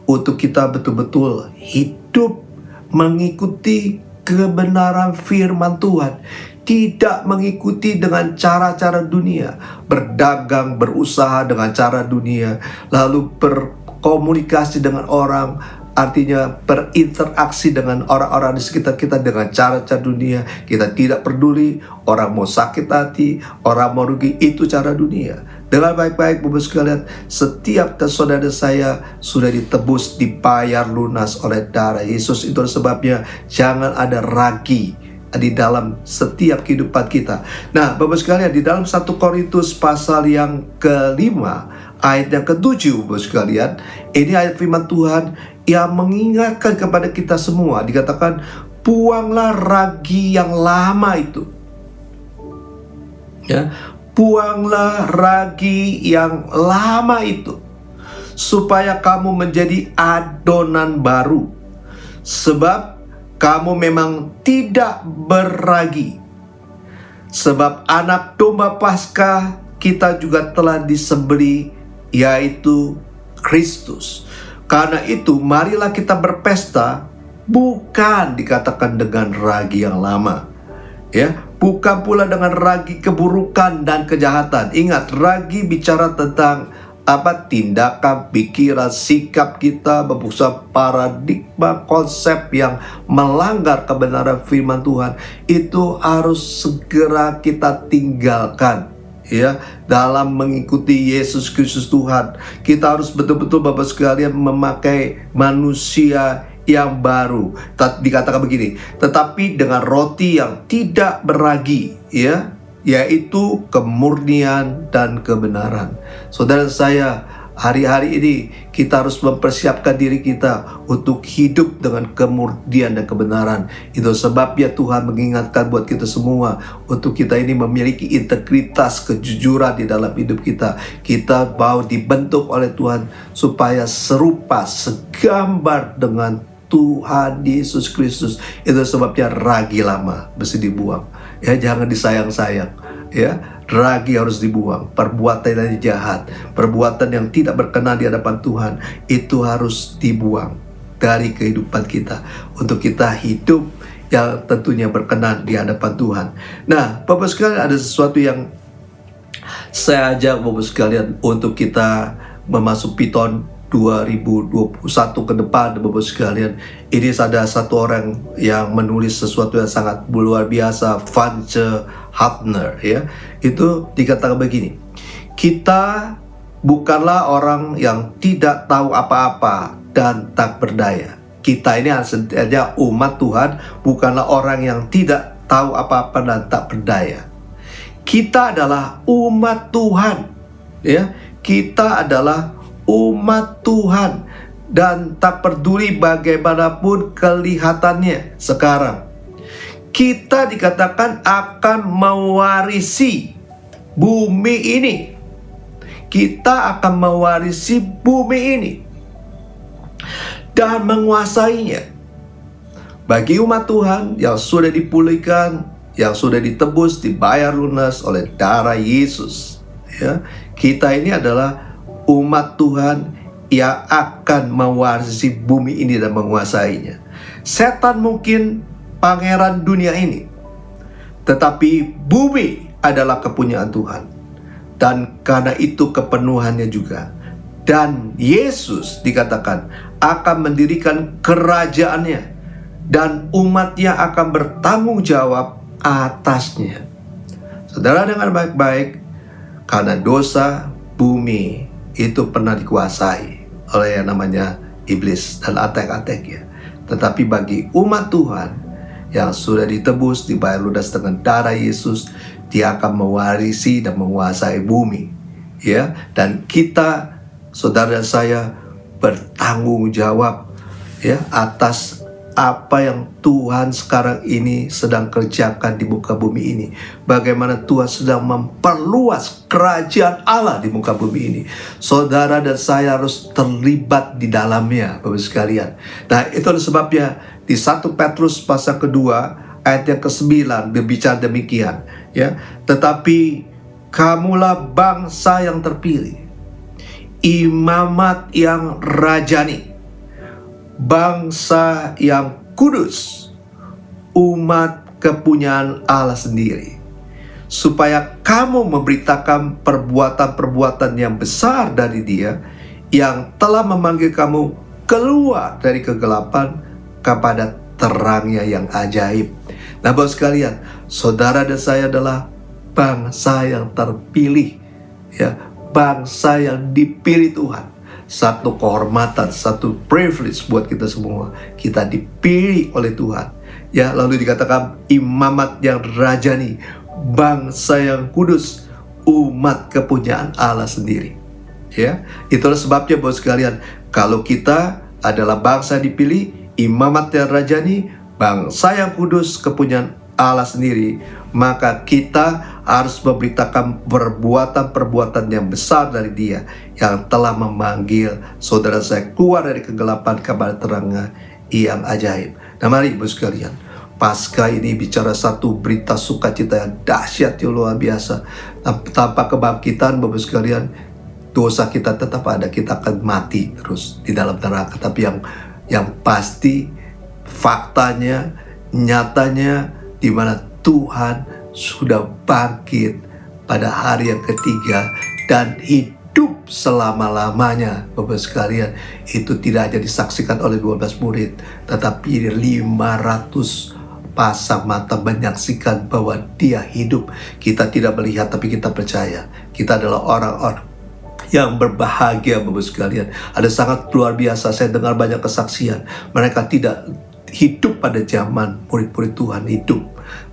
untuk kita betul-betul hidup mengikuti kebenaran firman Tuhan, tidak mengikuti dengan cara-cara dunia, berdagang, berusaha dengan cara dunia, lalu berkomunikasi dengan orang, artinya berinteraksi dengan orang-orang di sekitar kita dengan cara-cara dunia. Kita tidak peduli orang mau sakit hati, orang mau rugi, itu cara dunia. Dengan baik-baik Bapak sekalian, setiap saudara saya sudah ditebus, dibayar lunas oleh darah Yesus. Itu sebabnya jangan ada ragi di dalam setiap kehidupan kita. Nah Bapak sekalian, di dalam 1 Korintus pasal yang kelima ayat yang ke-7, Bapak sekalian, ini ayat firman Tuhan yang mengingatkan kepada kita semua. Dikatakan, buanglah ragi yang lama itu. Ya, buanglah ragi yang lama itu, supaya kamu menjadi adonan baru. Sebab kamu memang tidak berragi. Sebab anak domba Paskah kita juga telah disembelih, yaitu Kristus. Karena itu marilah kita berpesta, bukan dikatakan dengan ragi yang lama, ya, bukan pula dengan ragi keburukan dan kejahatan. Ingat, ragi bicara tentang tindakan, pikiran, sikap kita, membuat paradigma, konsep yang melanggar kebenaran firman Tuhan. Itu harus segera kita tinggalkan, ya, dalam mengikuti Yesus Kristus Tuhan. Kita harus betul-betul Bapak sekalian memakai manusia yang baru. Dikatakan begini, tetapi dengan roti yang tidak berragi, ya, yaitu kemurnian dan kebenaran. Saudara saya, hari-hari ini kita harus mempersiapkan diri kita untuk hidup dengan kemurnian dan kebenaran. Itu sebabnya Tuhan mengingatkan buat kita semua untuk kita ini memiliki integritas, kejujuran di dalam hidup kita. Kita mau dibentuk oleh Tuhan supaya serupa, segambar dengan Tuhan Yesus Kristus. Itu sebabnya ragi lama mesti dibuang. Ya, jangan disayang-sayang. Ya, ragi harus dibuang. Perbuatan yang jahat, perbuatan yang tidak berkenan di hadapan Tuhan, itu harus dibuang dari kehidupan kita, untuk kita hidup yang tentunya berkenan di hadapan Tuhan. Nah, Bapak sekalian, ada sesuatu yang saya ajak Bapak sekalian untuk kita memasuki tahun 2021 ke depan. Bapak sekalian, ini ada satu orang yang menulis sesuatu yang sangat luar biasa, Vance Hubner, ya. Itu dikatakan begini, kita bukanlah orang yang tidak tahu apa-apa dan tak berdaya. Kita ini saja umat Tuhan, bukanlah orang yang tidak tahu apa-apa dan tak berdaya. Kita adalah umat Tuhan, ya. Kita adalah umat Tuhan, dan tak peduli bagaimanapun kelihatannya sekarang, kita dikatakan akan mewarisi bumi ini. Kita akan mewarisi bumi ini dan menguasainya. Bagi umat Tuhan yang sudah dipulihkan, yang sudah ditebus, dibayar lunas oleh darah Yesus, ya, kita ini adalah umat Tuhan yang akan mewarisi bumi ini dan menguasainya. Setan mungkin pangeran dunia ini, tetapi bumi adalah kepunyaan Tuhan, dan karena itu kepenuhannya juga. Dan Yesus dikatakan akan mendirikan kerajaannya, dan umatnya akan bertanggung jawab atasnya. Saudara, dengar baik-baik, karena dosa, bumi itu pernah dikuasai oleh yang namanya iblis dan atek-ateknya. Tetapi bagi umat Tuhan yang sudah ditebus, dibayar lunas dengan darah Yesus, dia akan mewarisi dan menguasai bumi, ya. Dan kita, saudara saya, bertanggung jawab, ya, atas apa yang Tuhan sekarang ini sedang kerjakan di muka bumi ini. Bagaimana Tuhan sedang memperluas kerajaan Allah di muka bumi ini. Saudara dan saya harus terlibat di dalamnya, Bapak sekalian. Nah, itu sebabnya di 1 Petrus pasal kedua ayat yang ke-9 berbicara demikian, ya. Tetapi kamulah bangsa yang terpilih, imamat yang rajani, bangsa yang kudus, umat kepunyaan Allah sendiri, supaya kamu memberitakan perbuatan-perbuatan yang besar dari Dia yang telah memanggil kamu keluar dari kegelapan kepada terangnya yang ajaib. Nah, Bapak sekalian, saudara dan saya adalah bangsa yang terpilih, ya, bangsa yang dipilih Tuhan. Satu kehormatan, satu privilege buat kita semua. Kita dipilih oleh Tuhan. Ya, lalu dikatakan imamat yang rajani, bangsa yang kudus, umat kepunyaan Allah sendiri. Ya, itulah sebabnya Bapak sekalian, kalau kita adalah bangsa dipilih, imamat yang rajani, bangsa yang kudus, kepunyaan Allah sendiri, maka kita harus memberitakan perbuatan-perbuatan yang besar dari Dia yang telah memanggil saudara saya keluar dari kegelapan kepada terangnya yang ajaib. Nah, mari Bapak sekalian, Paskah ini bicara satu berita sukacita yang dahsyat, yang luar biasa. Tanpa kebangkitan Bapak sekalian, dosa kita tetap ada, kita akan mati terus di dalam neraka. Tapi yang pasti faktanya, nyatanya, di mana Tuhan sudah bangkit pada hari yang ketiga dan hidup selama-lamanya. Bapak sekalian, itu tidak hanya disaksikan oleh 12 murid, tetapi 500 pasang mata menyaksikan bahwa Dia hidup. Kita tidak melihat, tapi kita percaya. Kita adalah orang-orang yang berbahagia, Bapak sekalian. Ada sangat luar biasa, saya dengar banyak kesaksian. Mereka tidak hidup pada zaman murid-murid Tuhan hidup,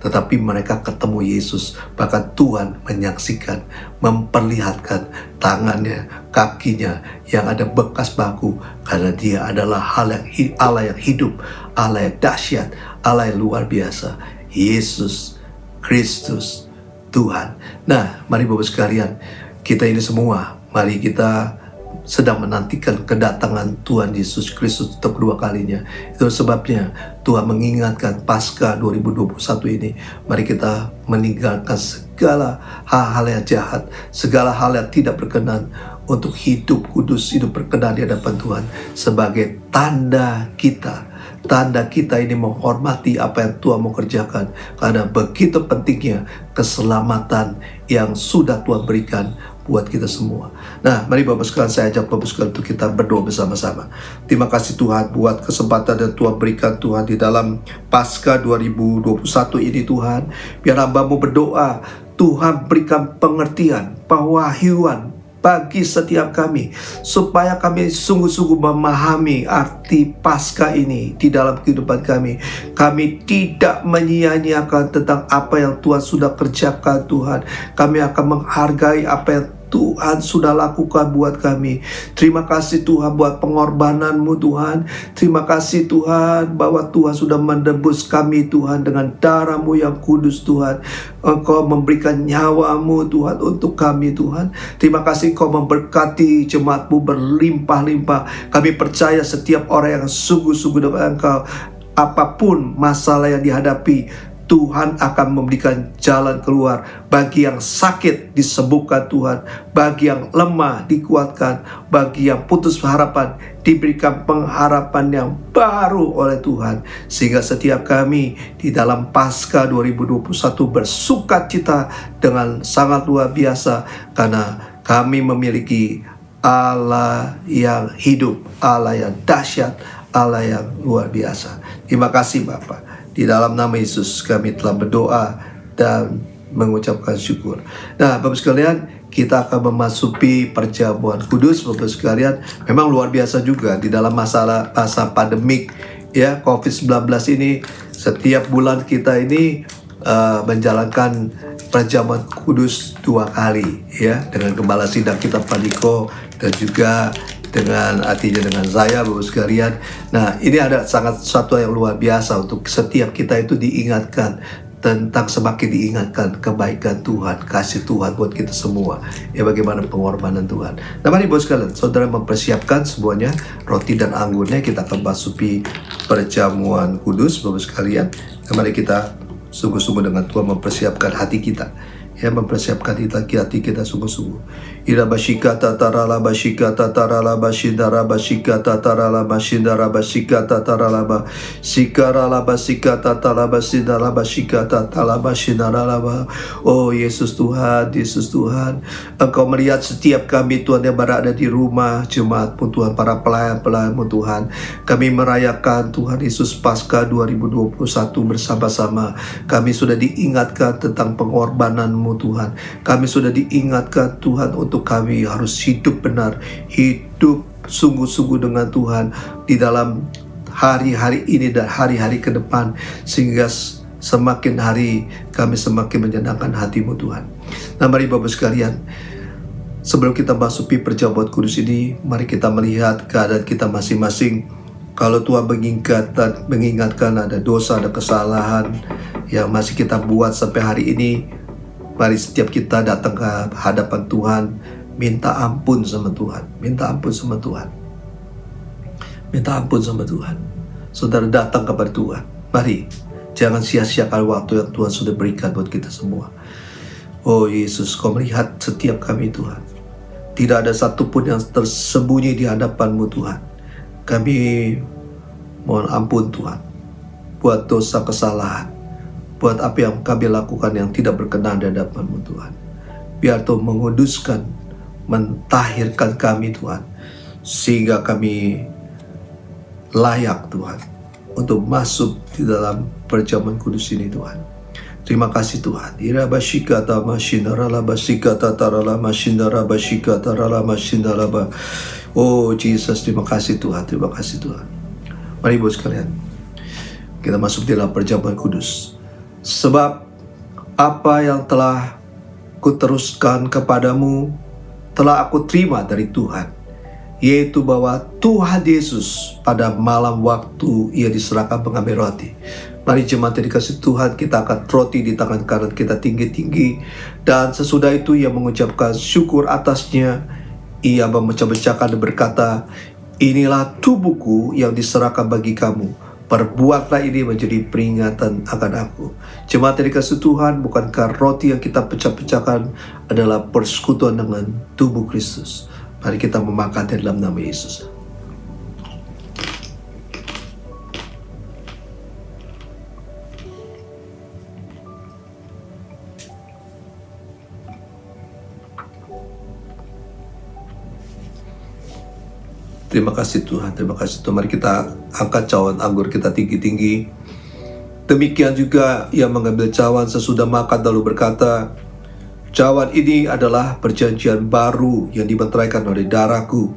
tetapi mereka ketemu Yesus. Bahkan Tuhan menyaksikan, memperlihatkan tangannya, kakinya yang ada bekas baku, karena Dia adalah Allah yang hidup, Allah yang dahsyat, Allah yang luar biasa, Yesus Kristus Tuhan. Nah, mari Bapak sekalian, kita ini semua, mari kita sedang menantikan kedatangan Tuhan Yesus Kristus untuk kedua kalinya. Itu sebabnya Tuhan mengingatkan Paskah 2021 ini, mari kita meninggalkan segala hal-hal yang jahat, segala hal yang tidak berkenan, untuk hidup kudus, hidup berkenan di hadapan Tuhan, sebagai tanda kita. Tanda kita ini menghormati apa yang Tuhan mau kerjakan, karena begitu pentingnya keselamatan yang sudah Tuhan berikan buat kita semua. Nah, mari Bapak sekalian, saya ajak Bapak sekalian untuk kita berdoa bersama-sama. Terima kasih Tuhan buat kesempatan yang Tuhan berikan Tuhan di dalam Paskah 2021 ini Tuhan. Biar hamba-Mu berdoa, Tuhan berikan pengertian, pewahyuan bagi setiap kami, supaya kami sungguh-sungguh memahami arti Paskah ini di dalam kehidupan kami. Kami tidak menyia-nyiakan tentang apa yang Tuhan sudah kerjakan Tuhan. Kami akan menghargai apa yang Tuhan sudah lakukan buat kami. Terima kasih Tuhan buat pengorbanan-Mu Tuhan. Terima kasih Tuhan bahwa Tuhan sudah menebus kami Tuhan dengan darah-Mu yang kudus Tuhan. Engkau memberikan nyawa-Mu Tuhan untuk kami Tuhan. Terima kasih Engkau memberkati jemaat-Mu berlimpah-limpah. Kami percaya setiap orang yang sungguh-sungguh dengan Engkau, apapun masalah yang dihadapi, Tuhan akan memberikan jalan keluar. Bagi yang sakit disembuhkan Tuhan, bagi yang lemah dikuatkan, bagi yang putus harapan diberikan pengharapan yang baru oleh Tuhan. Sehingga setiap kami di dalam Paskah 2021 bersukacita dengan sangat luar biasa, karena kami memiliki Allah yang hidup, Allah yang dahsyat, Allah yang luar biasa. Terima kasih Bapa. Di dalam nama Yesus kami telah berdoa dan mengucapkan syukur. Nah, Bapak sekalian, kita akan memasuki perjamuan kudus. Bapak sekalian, memang luar biasa juga di dalam masa pandemik ya COVID-19 ini. Setiap bulan kita ini menjalankan perjamuan kudus 2 kali ya, dengan gembala sidang kita Pak Niko, dan juga artinya dengan saya Bapak sekalian. Nah, ini ada sangat sesuatu yang luar biasa untuk setiap kita itu diingatkan tentang, semakin diingatkan kebaikan Tuhan, kasih Tuhan buat kita semua. Ya, bagaimana pengorbanan Tuhan. Nah, mari Bapak sekalian, saudara mempersiapkan semuanya, roti dan anggurnya. Kita akan masuki perjamuan kudus Bapak sekalian. Nah, mari kita sungguh-sungguh dengan Tuhan mempersiapkan hati kita. yang mempersiapkan hati kita sungguh-sungguh. Ira bashikata tarala bashikata tarala bashindara bashikata tarala bashindara bashikata tarala sikarala basikata tarala bashindara bashikata tarala bashindara laba. Oh Yesus Tuhan, Yesus Tuhan, Engkau melihat setiap kami Tuhan yang berada di rumah jemaat pun Tuhan, para pelayan-pelayan-Mu Tuhan. Kami merayakan Tuhan Yesus Paskah 2021 bersama-sama. Kami sudah diingatkan tentang pengorbanan-Mu Tuhan. Kami sudah diingatkan Tuhan untuk kami harus hidup benar, hidup sungguh-sungguh dengan Tuhan di dalam hari-hari ini dan hari-hari ke depan, sehingga semakin hari kami semakin menyenangkan hati-Mu Tuhan. Nah mari Bapak sekalian, sebelum kita masuki perjamuan kudus ini, mari kita melihat keadaan kita masing-masing. Kalau Tuhan mengingatkan ada dosa, ada kesalahan yang masih kita buat sampai hari ini, mari setiap kita datang ke hadapan Tuhan, minta ampun sama Tuhan, minta ampun sama Tuhan, minta ampun sama Tuhan. Saudara datang kepada Tuhan, mari jangan sia-siakan waktu yang Tuhan sudah berikan buat kita semua. Oh Yesus, Kau melihat setiap kami Tuhan, tidak ada satupun yang tersembunyi di hadapan-Mu Tuhan. Kami mohon ampun Tuhan, buat dosa kesalahan, buat apa yang kami lakukan yang tidak berkenan di hadapan-Mu Tuhan. Biar Tuhan menguduskan, mentahirkan kami Tuhan, sehingga kami layak Tuhan untuk masuk di dalam perjamuan kudus ini Tuhan. Terima kasih Tuhan. Ira bashikata mashindarala basikata tarala mashindara bashikata rala mashindaraba. Oh Jesus, terima kasih Tuhan, terima kasih Tuhan. Mari Bapak sekalian, kita masuk di dalam perjamuan kudus. Sebab apa yang telah kuteruskan kepadamu telah aku terima dari Tuhan, yaitu bahwa Tuhan Yesus pada malam waktu Ia diserahkan mengambil roti. Mari jemaat yang dikasih Tuhan, kita angkat roti di tangan kanan kita tinggi-tinggi, dan sesudah itu Ia mengucapkan syukur atasnya. Ia memecah-mecahkan dan berkata, inilah tubuhku yang diserahkan bagi kamu. Perbuatlah ini menjadi peringatan akan aku. Jemaat yang dikasih Tuhan, bukankah roti yang kita pecah-pecahkan adalah persekutuan dengan tubuh Kristus? Mari kita memakannya dalam nama Yesus. Terima kasih Tuhan, terima kasih Tuhan. Mari kita angkat cawan anggur kita tinggi-tinggi. Demikian juga Ia mengambil cawan sesudah makan lalu berkata, cawan ini adalah perjanjian baru yang dimeteraikan oleh darahku.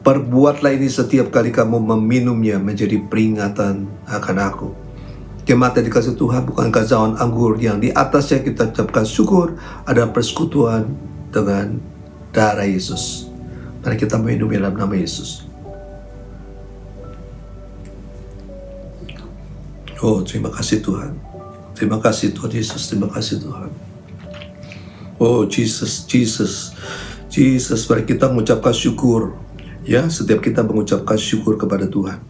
Perbuatlah ini setiap kali kamu meminumnya menjadi peringatan akan aku. Jemaat yang dikasih Tuhan, bukankah cawan anggur yang di atasnya kita ucapkan syukur adalah persekutuan dengan darah Yesus. Mari kita minum dalam nama Yesus. Oh, terima kasih Tuhan. Terima kasih Tuhan Yesus, terima kasih Tuhan. Oh, Jesus, Jesus, Jesus, mari kita mengucapkan syukur. Ya, setiap kita mengucapkan syukur kepada Tuhan.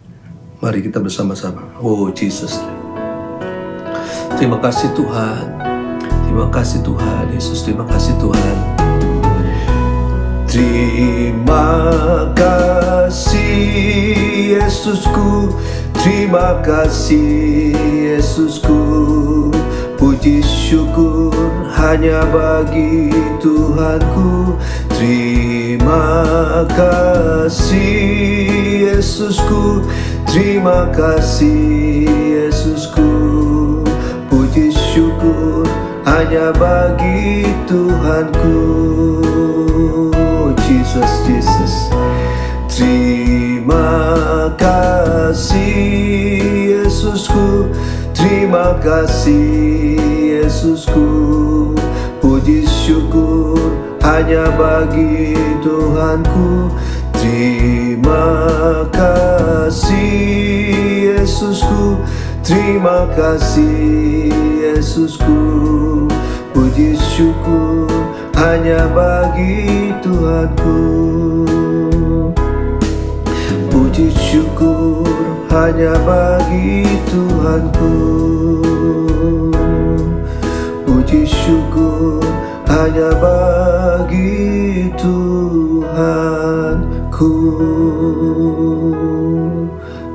Mari kita bersama-sama. Oh, Jesus. Terima kasih Tuhan. Terima kasih Tuhan Yesus, terima kasih Tuhan. Terima kasih Yesusku, terima kasih Yesusku. Puji syukur hanya bagi Tuhanku. Terima kasih Yesusku, terima kasih Yesusku. Puji syukur hanya bagi Tuhanku. Jesus, Jesus. Terima kasih Yesusku, terima kasih Yesusku. Puji syukur hanya bagi Tuhanku. Terima kasih Yesusku, terima kasih Yesusku. Puji syukur hanya bagi Tuhanku. Puji syukur hanya bagi Tuhanku. Puji syukur hanya bagi Tuhanku.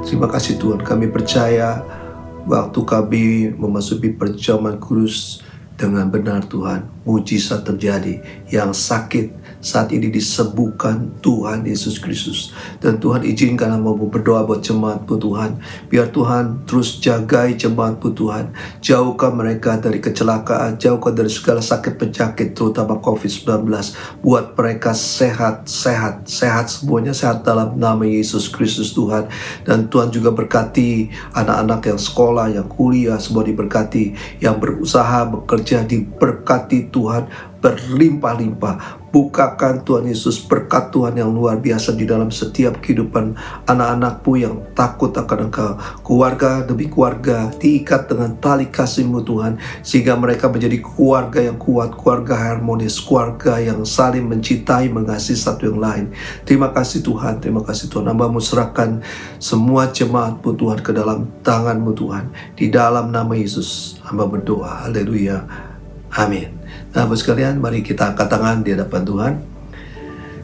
Terima kasih Tuhan, kami percaya waktu kami memasuki perjamuan kudus dengan benar Tuhan, mujizat terjadi. Yang sakit saat ini disembuhkan Tuhan Yesus Kristus. Dan Tuhan izinkan mau berdoa buat jemaat-Mu Tuhan. Biar Tuhan terus jagai jemaat-Mu Tuhan. Jauhkan mereka dari kecelakaan, jauhkan dari segala sakit penyakit, terutama COVID-19. Buat mereka sehat semuanya, sehat dalam nama Yesus Kristus Tuhan. Dan Tuhan juga berkati anak-anak yang sekolah, yang kuliah, semua diberkati. Yang berusaha, bekerja, diberkati Tuhan berlimpah-limpah. Bukakan Tuhan Yesus berkat Tuhan yang luar biasa di dalam setiap kehidupan anak-anak-Mu yang takut akan Engkau. Keluarga demi keluarga diikat dengan tali kasih-Mu Tuhan, sehingga mereka menjadi keluarga yang kuat, keluarga harmonis, keluarga yang saling mencintai, mengasihi satu yang lain. Terima kasih Tuhan, terima kasih Tuhan. Hamba-Mu serahkan semua jemaat-Mu Tuhan ke dalam tangan-Mu Tuhan. Di dalam nama Yesus hamba berdoa. Haleluya. Amin. Nah, Bapak sekalian, mari kita angkat tangan di hadapan Tuhan.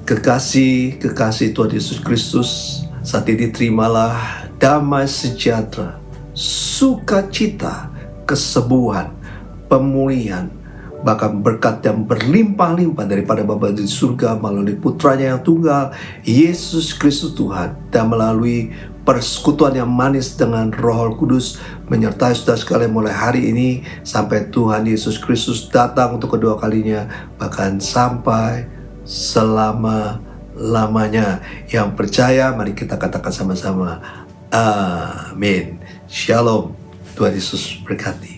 Kekasih Tuhan Yesus Kristus, saat ini terimalah damai sejahtera, sukacita, kesembuhan, pemulihan, bahkan berkat yang berlimpah-limpah daripada Bapa di surga melalui putranya yang tunggal, Yesus Kristus Tuhan, dan melalui persekutuan yang manis dengan Roh Kudus menyertai saudara sekalian mulai hari ini sampai Tuhan Yesus Kristus datang untuk kedua kalinya, bahkan sampai selama-lamanya. Yang percaya, mari kita katakan sama-sama, amin. Shalom. Tuhan Yesus berkati.